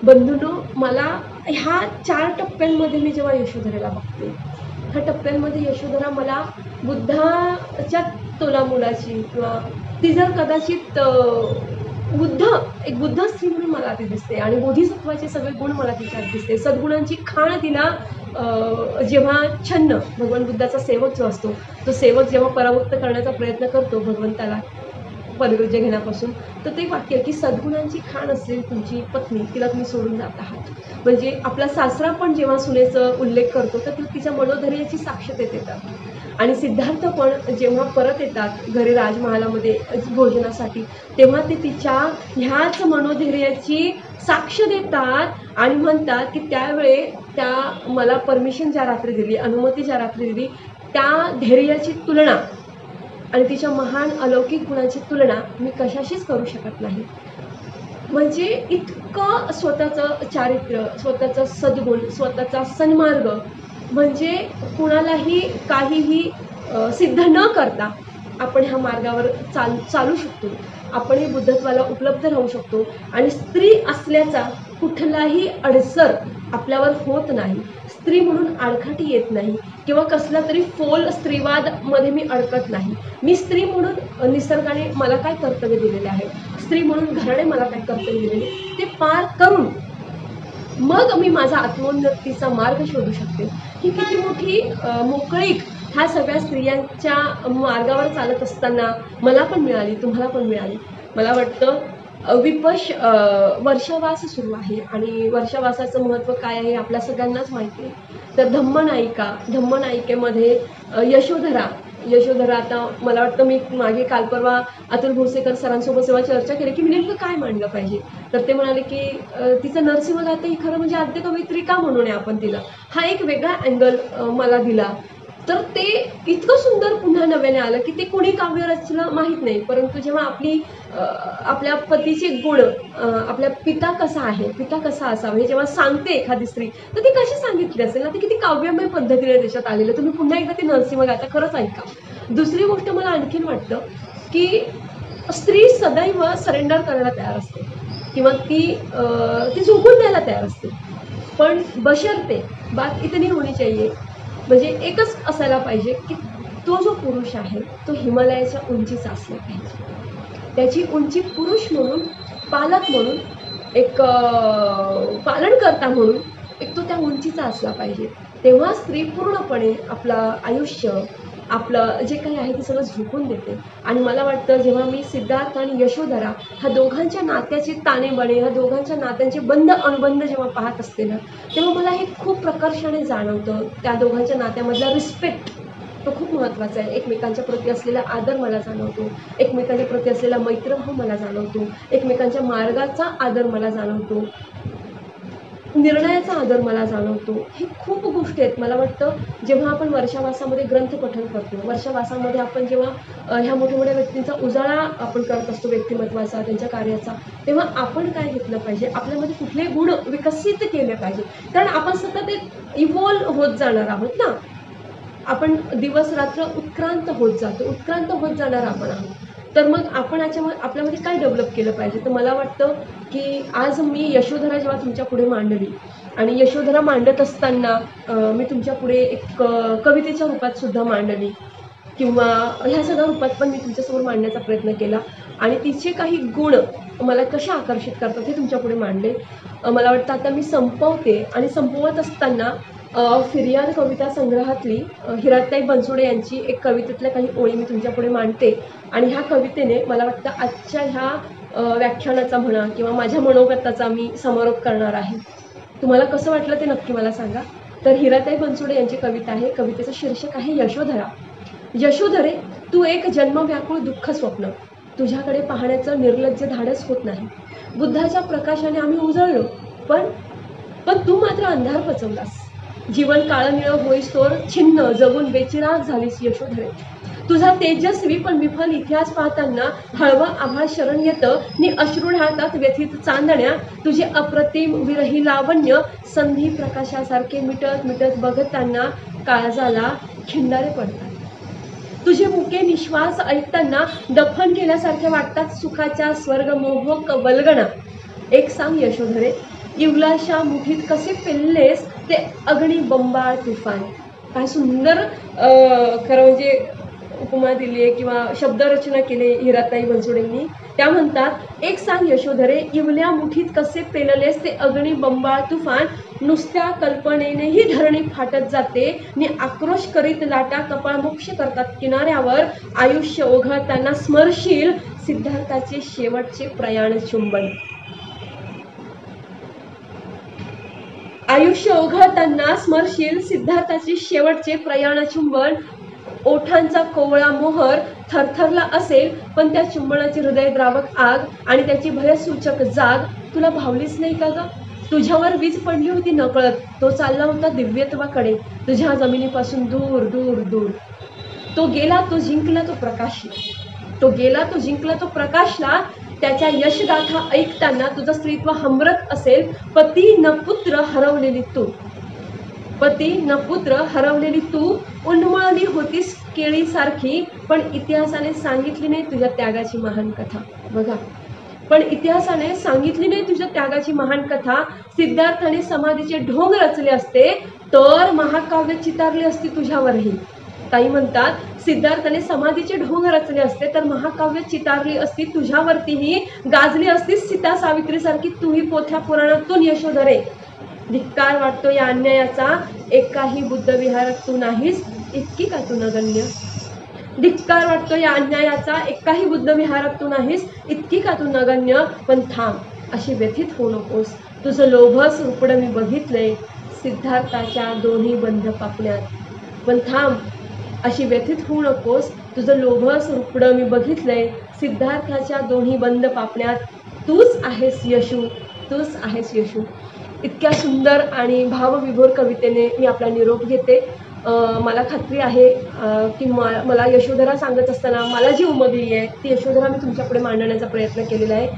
बंधूंनो, मला ह्या 4 टप्प्यांमध्ये मी जेव्हा यशोधरेला बघते, ह्या टप्प्यांमध्ये यशोधरा मला बुद्धाच्या तोलामुलाची किंवा ती जर कदाचित एक बुद्ध स्त्री म्हणून मला ती दिसते आणि बोधिसत्वाचे सगळे गुण मला तिच्यात दिसते. सद्गुणांची खाण तिला जेव्हा छन्न, भगवान बुद्धाचा सेवक जो असतो, तो सेवक जेव्हा पराभक्त करण्याचा प्रयत्न करतो भगवंताला परिवृज्य घेण्यापासून, तर ते वाक्य की सद्गुणांची खाण असलेली तुमची पत्नी, तिला तुम्ही सोडून जात आहात. म्हणजे आपला सासरा पण जेव्हा सुनेचा उल्लेख करतो तर तिच्या मनोधैर्याची साक्ष ते देतात आणि सिद्धार्थ पण जेव्हा परत येतात घरी राजमहालामध्ये भोजनासाठी, तेव्हा ते तिच्या ह्याच मनोधैर्याची साक्ष देतात आणि म्हणतात की त्यावेळे त्या मला परमिशन ज्या रात्री दिली, अनुमती ज्या रात्री दिली, त्या धैर्याची तुलना आणि तिच्या महान अलौकिक गुणांची तुलना मी कशाशीच करू शकत नाही. म्हणजे इतकं स्वतःचं चारित्र्य, स्वतःचं सद्गुण, स्वतःचा सन्मार्ग, म्हणजे कुणालाही काहीही सिद्ध न करता आपण ह्या मार्गावर चालू शकतो, आपण हे बुद्धत्वाला उपलब्ध राहू शकतो आणि स्त्री असल्याचा कुठलाही अडसर आपल्यावर होत नाही. स्त्री म्हणून आडखाटी येत नाही किंवा कसला तरी फोल स्त्रीवादमध्ये मी अडकत नाही. मी स्त्री म्हणून निसर्गाने मला काय कर्तव्य दिलेले आहे, स्त्री म्हणून घराने मला काय कर्तव्य दिलेले, ते पार करून मग मी माझा आत्मोन्नतीचा मार्ग शोधू शकते. ही किती मोठी मोकळीक ह्या सगळ्या स्त्रियांच्या मार्गावर चालत असताना मला पण मिळाली, तुम्हाला पण मिळाली. मला वाटतं वर्षावास सुरू आहे आणि वर्षावासाचं महत्त्व काय आहे आपल्या सगळ्यांनाच माहिती आहे. तर धम्मनायिकेमध्ये यशोधरा आता मला वाटतं मी मागे काल परवा अतुल भोसेकर सरांसोबत जेव्हा चर्चा केली की मी नेमकं काय मांडलं पाहिजे, तर ते म्हणाले की तिचं नरसिंहगाथा ही खरं म्हणजे आद्य कवयित्री का म्हणून आहे आपण तिला, हा एक वेगळा अँगल मला दिला. तर ते इतकं सुंदर पुन्हा नव्याने आलं की ते कोणी काव्य रचलं माहीत नाही, परंतु जेव्हा आपल्या पतीचे गुण, आपल्या पिता कसा असावा हे जेव्हा सांगते एखादी स्त्री, तर ती कशी सांगितली असेल ना, ती किती काव्यमय पद्धतीने त्याच्यात आलेलं. तुम्ही पुन्हा एकदा ती नरसिंहगाथा खरंच ऐका दुसरी गोष्ट मला आणखीन वाटतं की स्त्री सदैव सरेंडर करायला तयार असते किंवा ती झोकून द्यायला तयार असते, पण बशर्ते बात इतनी होनी चाहिए, म्हणजे एकच असायला पाहिजे की तो जो पुरुष आहे तो हिमालयाच्या उंचीचा असला पाहिजे. त्याची उंची पुरुष म्हणून, पालक म्हणून, एक पालनकर्ता म्हणून एक तो त्या उंचीचा असला पाहिजे. तेव्हा स्त्री पूर्णपणे आपलं आयुष्य, आपलं जे काही आहे ते सगळं झोकून देते. आणि मला वाटतं जेव्हा मी सिद्धार्थ आणि यशोधरा ह्या दोघांच्या नात्याचे ताणेबाणे, ह्या दोघांच्या नात्यांचे बंध अनुबंध जेव्हा पाहत असते ना, तेव्हा मला हे खूप प्रकर्षाने जाणवतं. त्या दोघांच्या नात्यामधला रिस्पेक्ट तो खूप महत्त्वाचा आहे. एकमेकांच्या प्रती असलेला आदर मला जाणवतो, एकमेकांच्या प्रती असलेला मैत्रभाव मला जाणवतो, एकमेकांच्या मार्गाचा आदर मला जाणवतो, निर्णयाचा आदर मला जाणवतो. हे खूप गोष्टी आहेत. मला वाटतं जेव्हा आपण वर्षावासामध्ये ग्रंथपठण करतो, वर्षावासामध्ये आपण जेव्हा ह्या मोठ्या मोठ्या व्यक्तींचा उजाळा आपण करत असतो व्यक्तिमत्वाचा, त्यांच्या कार्याचा, तेव्हा आपण काय घेतलं पाहिजे, आपल्यामध्ये कुठले गुण विकसित केले पाहिजे. कारण आपण सतत एक इव्हॉल्व होत जाणार आहोत ना, आपण दिवस रात्र उत्क्रांत होत जातो, उत्क्रांत होत जाणार आपण आहोत. तर मग आपण आपल्यामध्ये काय डेव्हलप केलं पाहिजे. तर मला वाटतं की आज मी यशोधरा जेव्हा तुमच्या पुढे मांडली आणि यशोधरा मांडत असताना मी तुमच्या पुढे एक कवितेच्या रूपात सुद्धा मांडली किंवा ह्या सगळ्या रूपात पण मी तुमच्यासमोर मांडण्याचा प्रयत्न केला आणि तिचे काही गुण मला कशा आकर्षित करतात हे तुमच्या पुढे मांडले. मला वाटतं आता मी संपवते आणि संपवत असताना फिर्याद कविता संग्रहातली हिराताई बनसोडे यांची एक कवितेतल्या काही ओळी मी तुमच्या पुढे मांडते आणि ह्या कवितेने मला वाटतं आजच्या ह्या व्याख्यानाचा म्हणा किंवा माझ्या मनोगताचा मी समारोप करणार आहे. तुम्हाला कसं वाटलं ते नक्की मला सांगा. तर हिराताई बनसोडे यांची कविता आहे. कवितेचं शीर्षक आहे यशोधरा. यशोधरे, तू एक जन्मव्याकुळ दुःख स्वप्न, तुझ्याकडे पाहण्याचं निर्लज्ज धाडस होत नाही. बुद्धाच्या प्रकाशाने आम्ही उजळलो, पण तू मात्र अंधार पचवलास. जीवन काळनिळं होईस्तोवर छिन्न जगून बेचिराग झालीस यशोधरे. तुझा तेजस्वी पण विफल इतिहास पाहताना हळवं आभाळ शरण येतं नि अश्रू ढाळतात व्यथित चांदण्या. तुझे अप्रतिम विरही लावण्य संधी प्रकाशासारखे मिटत मिटत बघताना काळजाला खिंडारे पडतात. तुझे मुके निश्वास ऐकताना दफन केल्यासारखे वाटतात सुखाच्या स्वर्गमोहक वल्गणा. एक सांग यशोधरे, इवलाशा मुठीत कसे पेललेस ते अग्नी बंबाळ तुफान. काय सुंदर खरं म्हणजे उपमा दिली आहे किंवा शब्दरचना केली हिराताई बनसोडेंनी. त्या म्हणतात, एक सांग यशोधरे, इवल्या मुठीत कसे पेललेस ते अग्नी बंबाळ तुफान. नुसत्या कल्पनेनेही धरणी फाटत जाते नि आक्रोश करीत लाटा कपाळमोक्ष करतात किनाऱ्यावर. आयुष्य ओघळताना स्मरशील सिद्धार्थाचे शेवटचे प्रयाण चुंबन. आयुष्य ओघळताना स्मरशील सिद्धार्थाचे शेवटचे प्रयाण चुंबन. ओठांचा कोवळा मोहर थरथरला असेल, पण त्या चुंबनाची हृदयद्रावक आग आणि त्याची भयसूचक जाग तुला भावलीच नाही का ग. तुझ्यावर वीज पडली होती नकळत. तो चालला होता दिव्यत्वाकडे, तुझ्या जमिनीपासून दूर दूर दूर. तो गेला, तो जिंकला, तो प्रकाशला. तो गेला, तो जिंकला, तो प्रकाशला. त्याच्या यशगाथा ऐकताना तुझं स्त्रीत्व हमरत असेल. पती न पुत्र हरवलेली तू, पती न पुत्र हरवलेली तू. उन्मळली होतीस केळीसारखी, पण इतिहासाने सांगितली नाही तुझ्या त्यागाची महान कथा. बघा, पण इतिहासाने सांगितली नाही तुझ्या त्यागाची महान कथा. सिद्धार्थाने समाधीचे ढोंग रचले असते तर महाकाव्य चितारले असते तुझ्यावरही. ताई म्हणतात, सिद्धार्थाने समाधीचे ढोंग रचले असते तर महाकाव्य चितारली असती तुझ्यावरतीही. गाजली असतीस सीता सावित्रीसारखी तूही पोथ्या पुराणातून यशोधरे. धिक्कार वाटतो या अन्यायाचा, एकाही बुद्ध विहारात तू नाहीस, इतकी का तू नगण्य. धिक्कार वाटतो या अन्यायाचा, एकाही बुद्ध विहारात तू नाहीस, इतकी का तू नगण्य. पण थांब, अशी व्यथित होऊ नकोस. तुझं लोभस रूपड मी बघितलंय सिद्धार्थाच्या दोन्ही बंध पापण्यात. पण थांब, अशी व्यथित होऊ नकोस. तुझं लोभस रूपड मी बघितलंय सिद्धार्थाच्या दोन्ही बंद पापण्यात. तूच आहेस यशू, तूच आहेस यशू. इतक्या सुंदर आणि भावविभोर कवितेने मी आपला निरोप घेते. मला खात्री आहे की मला यशोधरा सांगत असताना मला जी उमगली आहे ती यशोधरा मी तुमच्यापुढे मांडण्याचा प्रयत्न केलेला आहे.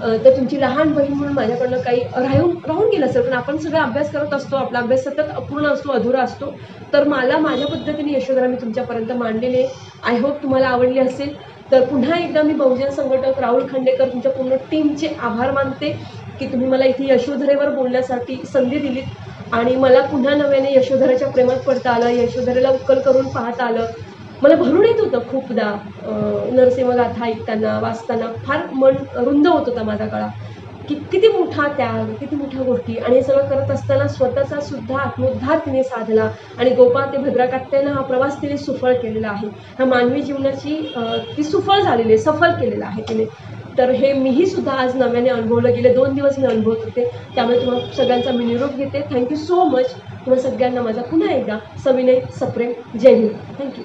तर तुमची लहान बहीण म्हणून माझ्याकडनं काही राहून गेलं असेल, पण आपण सगळा अभ्यास करत असतो, आपला अभ्यास सतत अपूर्ण असतो, अधुरा असतो. तर मला माझ्या पद्धतीने यशोधरा मी तुमच्यापर्यंत मांडलेली आहे. आय होप तुम्हाला आवडली असेल. तर पुन्हा एकदा मी बहुजन संघटक राहुल खांडेकर तुमच्या पूर्ण टीमचे आभार मानते की तुम्ही मला इथे यशोधरेवर बोलण्यासाठी संधी दिलीत आणि मला पुन्हा नव्याने यशोधरेच्या प्रेमात पडता आलं, यशोधरेला उकल करून पाहता आलं. मला भरून येत होतं खूपदा नरसिंहगाथा ऐकताना, वाचताना फार मन रुंद होत होता माझा गळा, की किती मोठा त्याग, किती मोठ्या गोष्टी, आणि हे सगळं करत असताना स्वतःचा सुद्धा आत्मोद्धार तिने साधला आणि गोपा ते भद्राकात्यानं हा प्रवास तिने सुफळ केलेला आहे. ह्या मानवी जीवनाची ती सुफळ झालेली आहे, सफल केलेला आहे तिने. तर हे मीही सुद्धा आज नव्याने अनुभवलं. गेले 2 दिवस मी अनुभवत होते. त्यामुळे तुम्हाला सगळ्यांचा मी निरोप घेते. Thank you so much. तुम्हा सगळ्यांना माझा पुन्हा एकदा सविनय सप्रेम जय हिंद. थँक्यू.